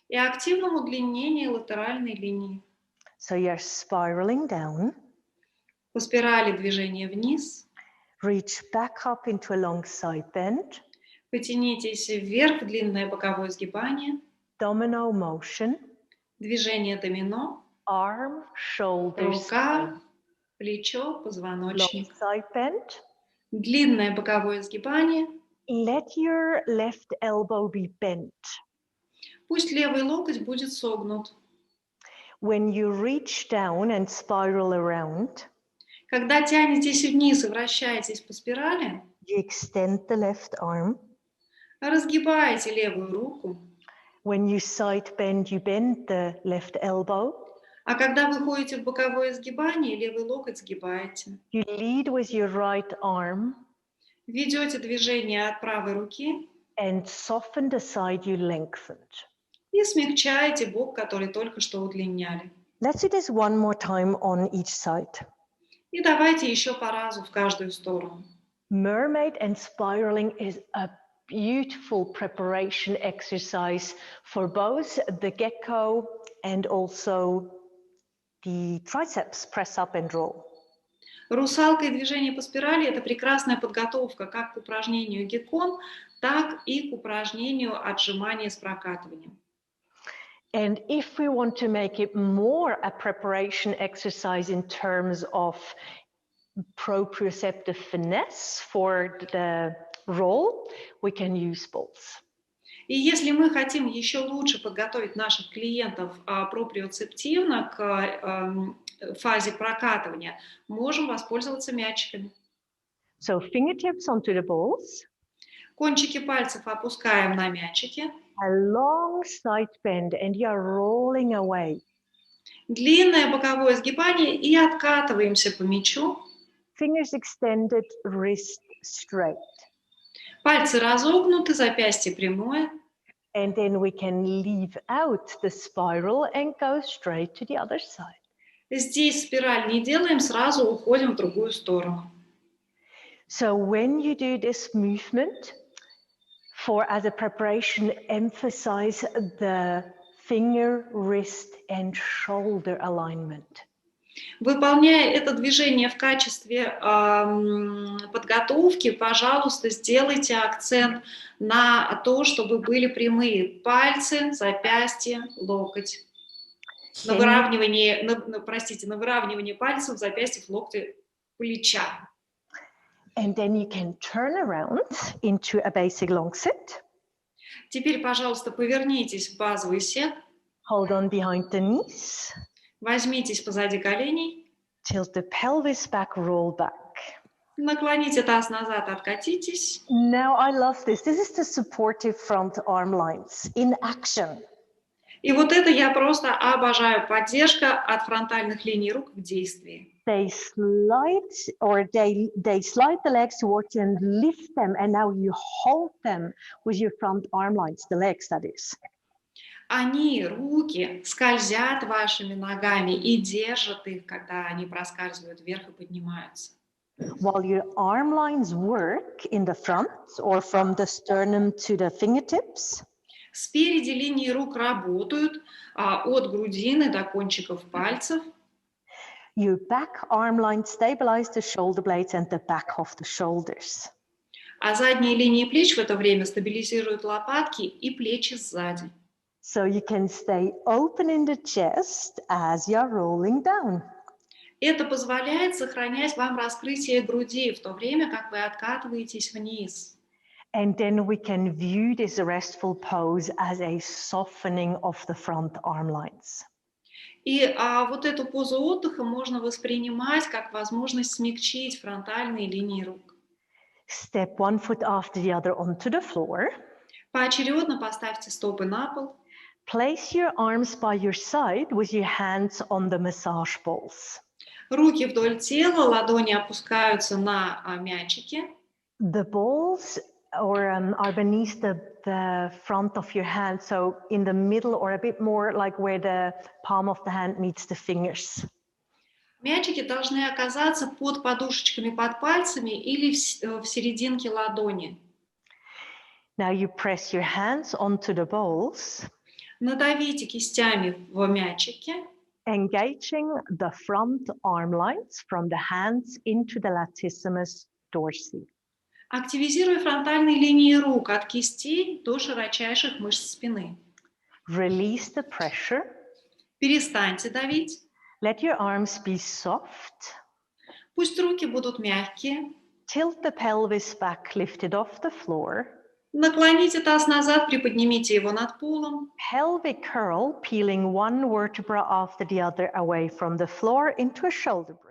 и активном удлинении латеральной линии.
So you're spiraling down.
По спирали движения вниз.
Reach back up into a long side bend.
Потянитесь вверх в длинное боковое сгибание.
Domino motion.
Движение домино.
Arm, shoulders,
Рука, плечо, позвоночник.
long side bend.
Длинное боковое сгибание.
Let your left elbow be bent.
Пусть левый локоть будет согнут.
When you reach down and spiral around,
Когда тянетесь вниз и вращаетесь по спирали,
you extend the left arm.
разгибаете левую руку.
When you side bend, you bend the left elbow.
А когда вы ходите в боковое сгибание, левый локоть сгибаете.
You lead with your right arm
Ведете движение от правой руки
and soften the side you lengthened.
и смягчаете бок, который только что удлиняли.
Let's do this one more time on each side.
И давайте еще по разу в каждую сторону.
Mermaid and spiraling is a beautiful preparation exercise for both the gecko and also the triceps press up and roll.
Русалка и движение по спирали – это прекрасная подготовка как к упражнению геккон, так и к упражнению отжимания с прокатыванием.
And if we want to make it more a preparation exercise in terms of proprioceptive finesse for the roll, we can use both.
И если мы хотим еще лучше подготовить наших клиентов проприоцептивно к фазе прокатывания, можем воспользоваться мячиками.
So fingertips onto the balls.
Кончики пальцев опускаем на мячики.
A long side bend and you are rolling away.
Длинное боковое сгибание и откатываемся по мячу.
Fingers extended, wrist straight.
Пальцы разогнуты, запястье прямое.
And then we can leave out the spiral and go straight to the other side.
Здесь спираль не делаем, сразу уходим в другую сторону.
So when you do this movement, as a preparation, emphasize the finger, wrist, and shoulder alignment.
Выполняя это движение в качестве подготовки, пожалуйста, сделайте акцент на то, чтобы были прямые пальцы, запястье, локоть. на выравнивании, простите, на выравнивании пальцев, запястьев, локтя, плеча.
And then you can turn around into a basic long sit.
Теперь, пожалуйста, повернитесь в базовый сет.
Hold on behind the knees.
Возьмитесь позади коленей.
Tilt the pelvis back, roll back.
Наклоните таз назад, откатитесь.
Now I love this. This is the supportive front arm lines in action.
И вот это я просто обожаю. Поддержка от фронтальных линий рук в действии.
They slide the legs towards you and lift them, and now you hold them with your front arm lines, the legs, that is.
Они, руки, скользят вашими ногами и держат их, когда они проскальзывают вверх и поднимаются.
While your arm lines work in the front or from the sternum to the fingertips.
Спереди линии рук работают от грудины до кончиков пальцев.
Your back arm lines stabilize the shoulder blades and the back of the shoulders.
А задние линии плеч в это время стабилизируют лопатки и плечи сзади.
So you can stay open in the chest as you're rolling down.
Это позволяет сохранять вам раскрытие груди в то время, как вы откатываетесь вниз.
And then we can view this restful pose as a softening of the front arm lines.
И вот эту позу отдыха можно воспринимать как возможность смягчить фронтальные линии рук.
Step one foot after the other onto the floor.
Поочередно поставьте стопы на пол.
Place your arms by your side with your hands on the massage balls.
Руки вдоль тела, ладони опускаются на мячики.
The balls are beneath the front of your hand, so in the middle or a bit more like where the palm of the hand meets the fingers.
Мячики должны оказаться под подушечками под пальцами или в серединке ладони.
Now you press your hands onto the balls.
Надавите кистями в мячики.
Engaging the front arm lines from the hands into the latissimus dorsi.
Активизируя фронтальные линии рук от кистей до широчайших мышц спины.
Release the pressure.
Перестаньте давить.
Let your arms be soft.
Пусть руки будут мягкие.
Tilt the pelvis back, lift it off the floor.
Наклоните таз назад, приподнимите его над полом.
Pelvic curl, peeling one vertebra after the other away from the floor into a shoulder bridge.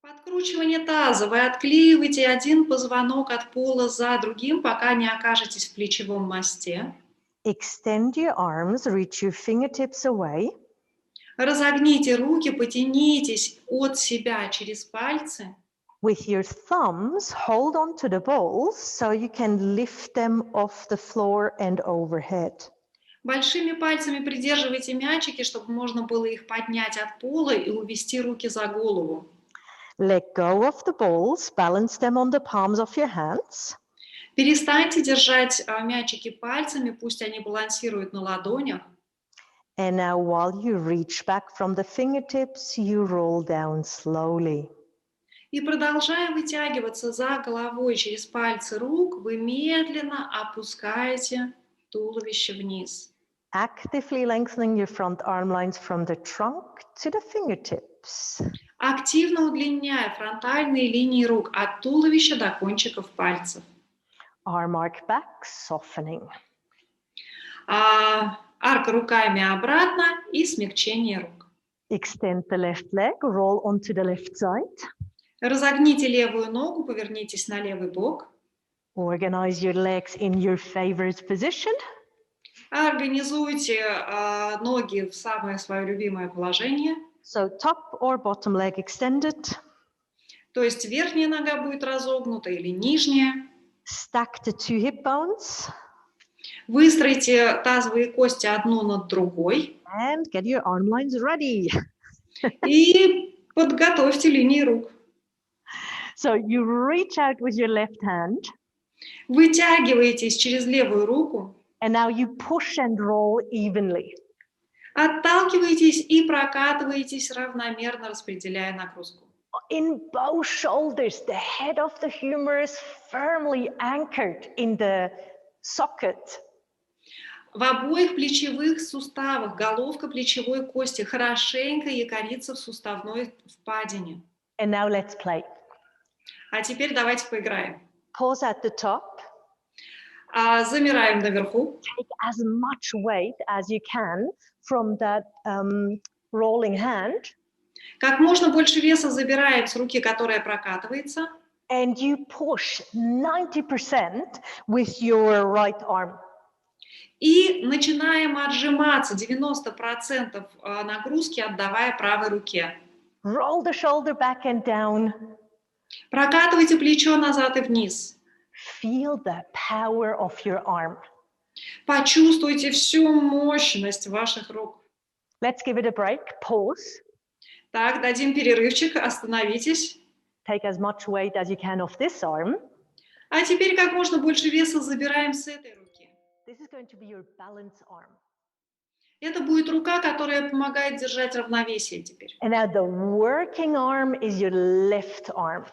Подкручивание таза. Вы отклеиваете один позвонок от пола за другим, пока не окажетесь в плечевом мосте.
Extend your arms, reach your fingertips away.
Разогните руки, потянитесь от себя через пальцы.
With your thumbs, hold on to the balls so you can lift them off the floor and overhead.
Большими пальцами придерживайте мячики, чтобы можно было их поднять от пола и увести руки за голову.
Let go of the balls, balance them on the palms of your hands.
Перестаньте держать мячики пальцами, пусть они балансируют на ладонях.
And now while you reach back from the fingertips, you roll down slowly.
И продолжая вытягиваться за головой через пальцы рук, вы медленно опускаете туловище вниз.
Actively lengthening your front arm lines from the trunk to the fingertips.
Активно удлиняя фронтальные линии рук от туловища до кончиков пальцев.
Arm arc back, softening.
Арка руками обратно и смягчение рук.
Extend the left leg, roll onto the left side.
Разогните левую ногу, повернитесь на левый бок.
Organize your legs in your favorite position.
Организуйте ноги в самое свое любимое положение.
So top or bottom leg extended.
То есть верхняя нога будет разогнута или нижняя.
Stack the two hip bones.
Выстроите тазовые кости одну над другой.
And get your arm lines ready.
И подготовьте линии рук.
So you reach out with your left hand.
Вытягиваетесь через левую руку.
And now you push and roll evenly.
Отталкиваетесь и прокатываетесь, равномерно распределяя нагрузку.
In both shoulders, the head of the humerus firmly anchored in the socket.
В обоих плечевых суставах головка плечевой кости хорошенько якорится в суставной впадине.
And now let's play.
А теперь давайте поиграем.
Pause at the top.
Замираем наверху.
Take as much weight as you can from that rolling hand.
Как можно больше веса забираем с руки, которая прокатывается.
And you push 90% with your right arm.
И начинаем отжиматься 90% нагрузки, отдавая правой руке.
Roll the shoulder back and down.
Прокатывайте плечо назад и вниз.
Feel the power of your arm.
Почувствуйте всю мощность ваших рук.
Let's give it a break. Pause.
Так, дадим перерывчик, остановитесь.
Take as much weight as you can off this arm.
А теперь как можно больше веса забираем с этой руки.
This is going to be your balance arm.
Это будет рука, которая помогает держать равновесие теперь.
And now the working arm is your left arm.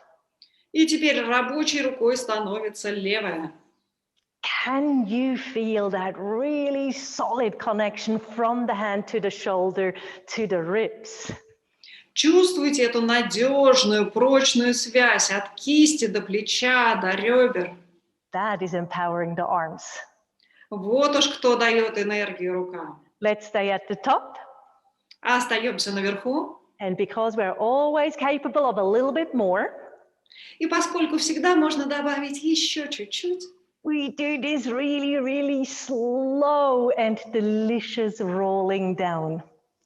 И теперь рабочей рукой становится левая.
Can you feel that really solid connection from the hand to the shoulder to the ribs?
Чувствуйте эту надежную, прочную связь от кисти до плеча, до ребер.
That is empowering the arms.
Вот уж кто дает энергию рукам.
Let's stay at the top.
Остаемся наверху.
And because we're always capable of a little bit more,
И поскольку всегда можно добавить еще чуть-чуть,
we do this really, really slow and delicious rolling down.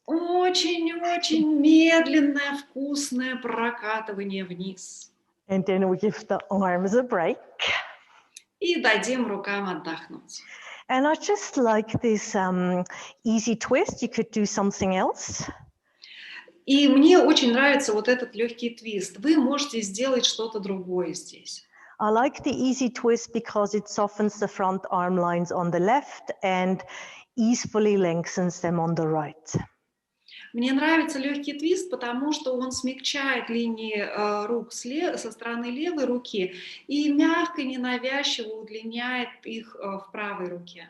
очень-очень медленное, вкусное прокатывание вниз.
And then we give the arms a break.
И дадим рукам отдохнуть.
And I just like this easy twist. You could do something else.
И мне очень нравится вот этот легкий твист. Вы можете сделать что-то другое здесь.
I like the easy twist because it softens the front arm lines on the left and easily lengthens them on the right.
Мне нравится легкий твист, потому что он смягчает линии рук со стороны левой руки и мягко, ненавязчиво удлиняет их в правой руке.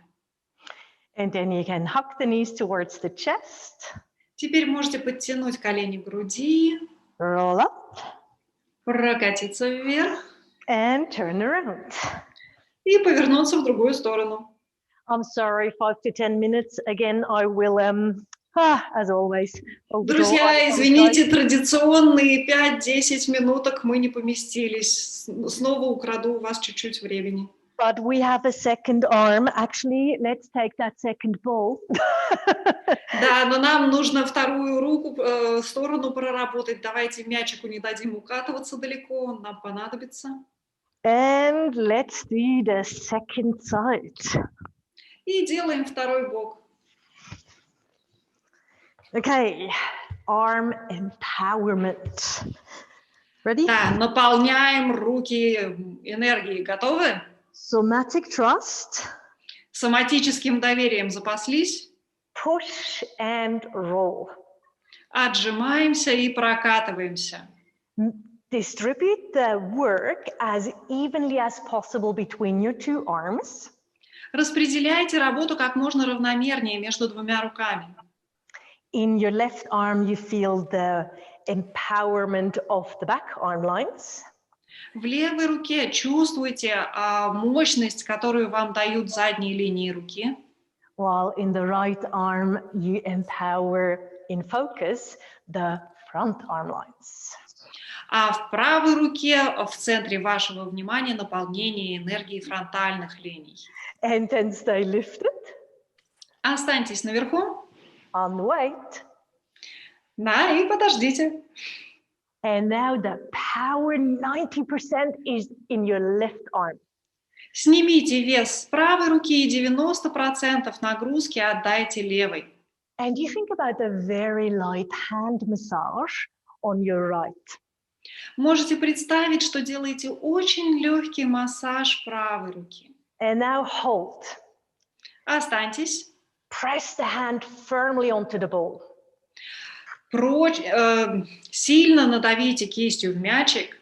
And then you can hug the knees towards the chest.
Теперь можете подтянуть колени к груди,
Roll up.
прокатиться вверх
And turn around.
и повернуться в другую сторону.
I'm sorry, 5 to 10 minutes. Again, I will, as always.
Друзья, извините, традиционные 5-10 минуток мы не поместились. Снова украду у вас чуть-чуть времени.
But we have a second arm. Actually, let's take that second ball.
Да, но нам нужно вторую руку, сторону проработать. Давайте мячику не дадим укатываться далеко, он нам понадобится.
And let's do the second side.
И делаем второй бок.
Okay, arm empowerment. Ready?
Да, наполняем руки энергией. Готовы?
Somatic trust.
Соматическим доверием запаслись.
Push and roll.
Отжимаемся и прокатываемся.
Distribute the work as evenly as possible between your two arms.
Распределяйте работу как можно равномернее между двумя руками.
In your left arm, you feel the empowerment of the back arm lines.
В lевой руке чувствуйте мощность, которую вам дают задние линии руки.
While in the right arm, you empower in focus the front arm lines.
А в правой руке, в центре вашего внимания, наполнение энергии фронтальных линий.
And then stay lifted.
Останьтесь наверху.
On wait.
Да, и подождите.
And now the power 90% is in your left arm.
Снимите вес с правой руки и 90% нагрузки отдайте левой.
And you think about a very light hand massage on your right.
Можете представить, что делаете очень легкий массаж правой руки.
And now hold.
Останьтесь.
Press the hand firmly onto the ball.
Сильно надавите кистью в мячик.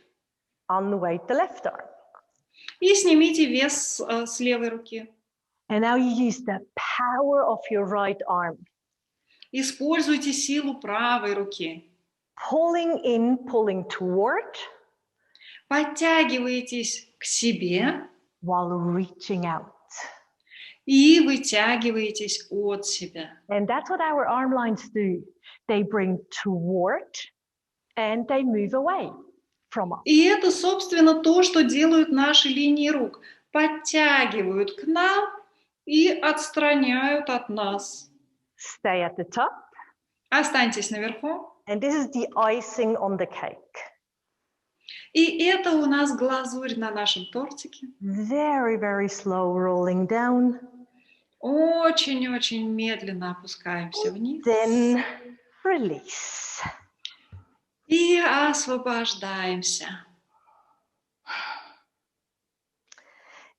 Unweight the left arm.
И снимите вес с левой руки.
And now you use the power of your right arm.
Используйте силу правой руки.
Pulling in, pulling toward.
Подтягиваетесь к себе
While reaching out.
и вытягиваетесь от себя.
And that's what our arm lines do. They bring toward and they move away from us.
И это, собственно, то, что делают наши линии рук. Подтягивают к нам и отстраняют от нас.
Stay at the top.
Останьтесь наверху.
And this is the icing on the cake.
И это у нас глазурь на нашем тортике.
Very, very slow rolling down.
Очень-очень медленно опускаемся вниз.
Then release.
И освобождаемся.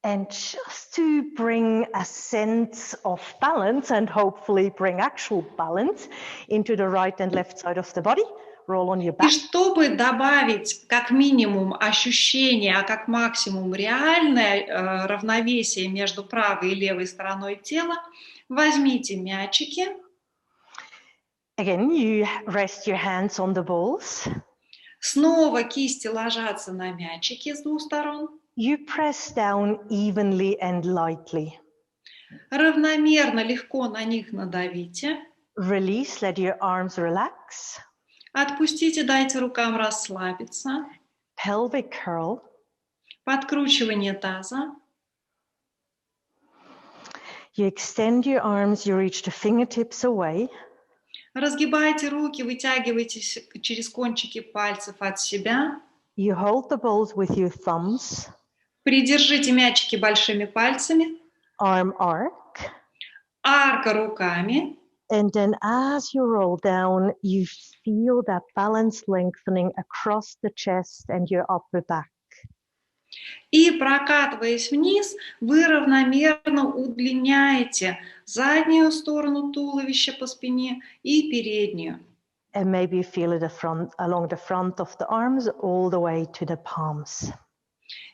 And just to bring a sense of balance and hopefully bring actual balance into the right and left side of the body, roll on your back.
И чтобы добавить как минимум ощущение, а как максимум реальное равновесие между правой и левой стороной тела, возьмите мячики.
Again, you rest your hands on the balls.
Снова кисти ложатся на мячики с двух сторон.
You press down evenly and lightly.
Равномерно, легко на них надавите.
Release, let your arms relax.
Отпустите, дайте рукам расслабиться.
Pelvic curl.
Подкручивание таза.
You extend your arms, you reach the fingertips away.
Разгибайте руки, вытягивайтесь через кончики пальцев от себя.
You hold the balls with your thumbs.
Придержите мячики большими пальцами.
Arm arc.
Арка руками.
And then as you roll down, you feel that balance lengthening across the chest and your upper back.
И прокатываясь вниз, вы равномерно удлиняете заднюю сторону туловища по спине и переднюю.
And maybe you feel it along the front of the arms all the way to the palms.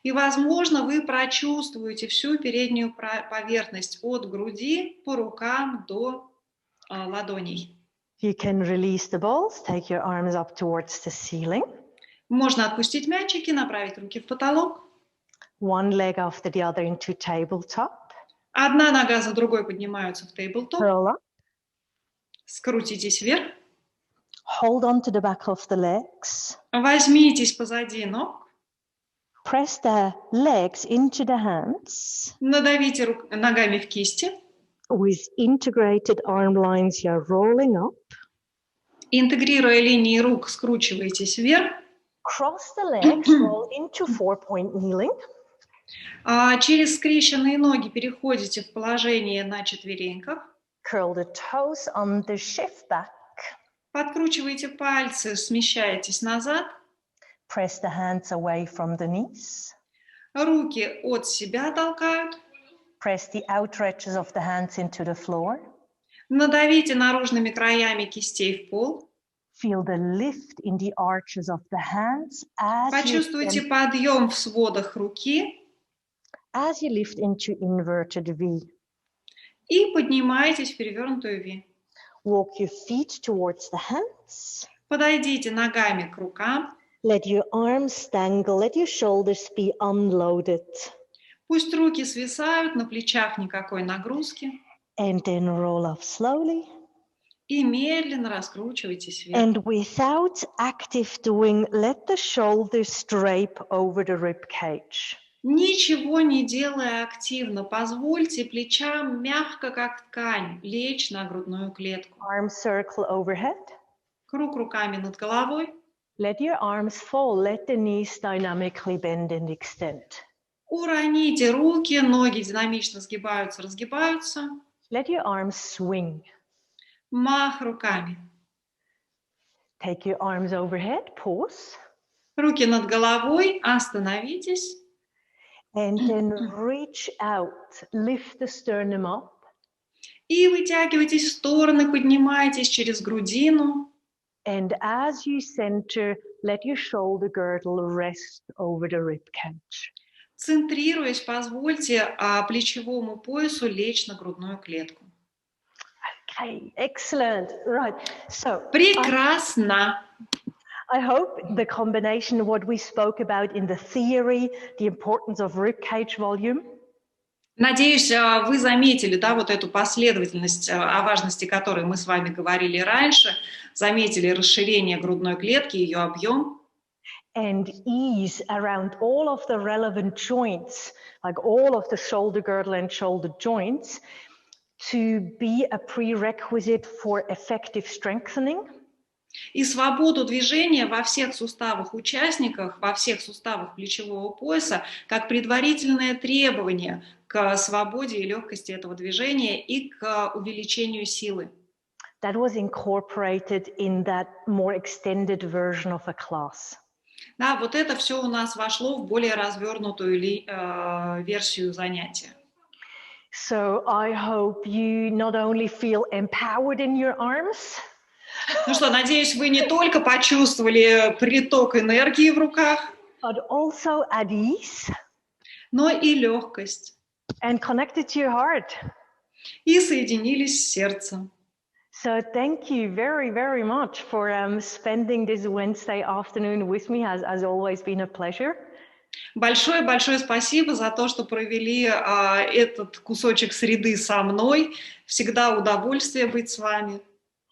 И, возможно, вы прочувствуете всю переднюю поверхность от груди по рукам до ладоней.
You can release the balls, take your arms up towards the ceiling.
Можно отпустить мячики, направить руки в потолок.
One leg after the other into tabletop.
Одна нога за другой поднимаются в тейблтоп.
Curl up.
Скрутитесь вверх.
Hold on to the back of the legs.
Возьмитесь позади ног.
Press the legs into the hands.
Надавите ногами в кисти.
With integrated arm lines, you're rolling up.
Интегрируя линии рук, скручиваетесь вверх.
Cross the legs, roll into 4-point kneeling.
Через скрещенные ноги переходите в положение на четвереньках.
Curl the toes under, shift back.
Подкручиваете пальцы, смещаетесь назад.
Press the hands away from the knees.
Руки от себя толкают.
Press the outstretches of the hands into the floor.
Надавите наружными краями кистей в пол.
Feel the lift in the arches of the hands
Почувствуйте подъем в сводах руки.
As you lift into inverted V.
И поднимаетесь в перевернутую V.
Walk your feet towards the hands.
Подойдите ногами к рукам.
Let your arms dangle, let your shoulders be unloaded.
Пусть руки свисают, на плечах никакой нагрузки.
And then roll up slowly.
И медленно раскручивайтесь вверх.
And without active doing, let the shoulders drape over the rib cage.
Ничего не делая активно, позвольте плечам мягко, как ткань, лечь на грудную клетку.
Arm circle overhead.
Круг руками над головой.
Let your arms fall, let the knees dynamically bend and extend.
Уроните руки, ноги динамично сгибаются, разгибаются.
Let your arms swing.
Мах руками.
Take your arms overhead, pause.
Руки над головой, остановитесь.
And then reach out, lift the sternum up.
И вытягивайтесь в стороны, поднимайтесь через грудину.
And as you center, let your shoulder girdle rest over the rib cage.
Центрируясь, позвольте плечевому поясу лечь на грудную клетку.
Okay, excellent. Right. So
Прекрасно!
I hope the combination of what we spoke about in the theory, the importance of ribcage volume,
Надеюсь, вы заметили, да, вот эту последовательность, о важности которой мы с вами говорили раньше, заметили расширение грудной клетки, ее объем,
and ease around all of the relevant joints, like all of the shoulder girdle and shoulder joints, to be a prerequisite for effective strengthening.
и свободу движения во всех суставах участников, во всех суставах плечевого пояса, как предварительное требование к свободе и легкости этого движения и к увеличению силы.
That was incorporated in that more extended version of a class.
Да, вот это все у нас вошло в более развернутую версию занятия.
So I hope you not only feel empowered in your arms,
Ну что, надеюсь, вы не только почувствовали приток энергии в руках,
but also at ease
но и легкость,
and connected to your heart.
и соединились с сердцем.
So thank you very, very much for spending this Wednesday afternoon with me. Has always been a pleasure.
Большое-большое спасибо за то, что провели этот кусочек среды со мной. Всегда удовольствие быть с вами.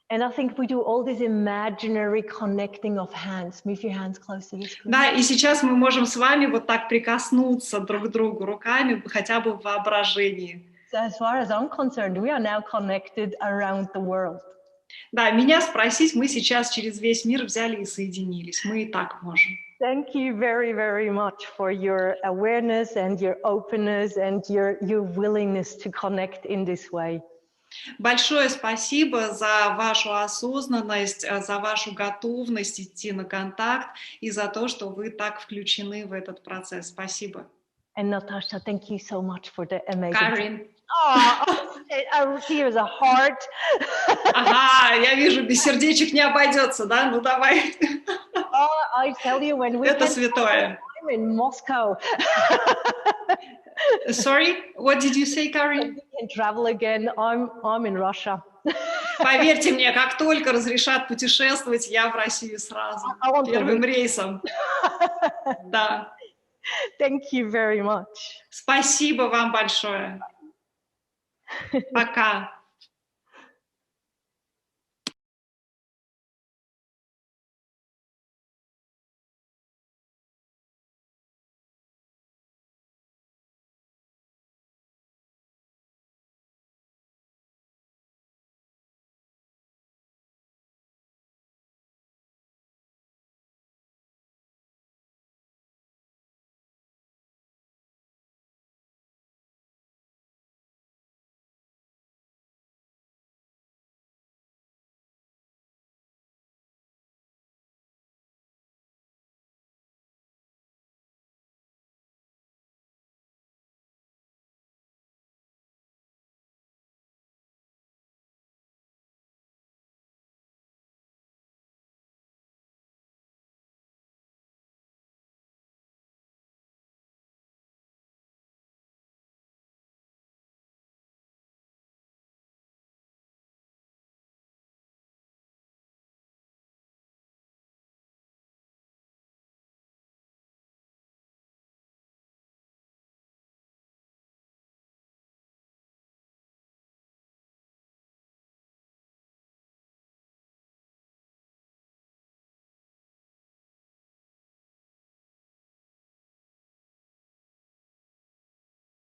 And I think we do all this imaginary connecting of hands. Move your hands close to the screen.
Да, и сейчас мы можем с вами вот так прикоснуться друг к другу руками, хотя бы в воображении.
So as far as I'm concerned, we are now connected around the world.
Да, меня спросить, мы сейчас через весь мир взяли и соединились. Мы и так можем.
Thank you very, very much for your awareness and your openness and your willingness to connect in this way.
Большое спасибо за вашу осознанность, за вашу готовность идти на контакт и за то, что вы так включены в этот процесс. Спасибо.
And Natasha, thank you so much for the amazing.
Карин.
Here's a heart.
Ага, я вижу, без сердечек не обойдется, да? Ну давай.
I tell you, when we
Это святое.
I'm in Moscow.
Sorry, what did you say, Karin?
We can travel again. I'm in Russia.
Поверьте мне, как только разрешат путешествовать, я в Россию сразу. Первым рейсом. Да.
Thank you very much.
Спасибо вам большое. Пока.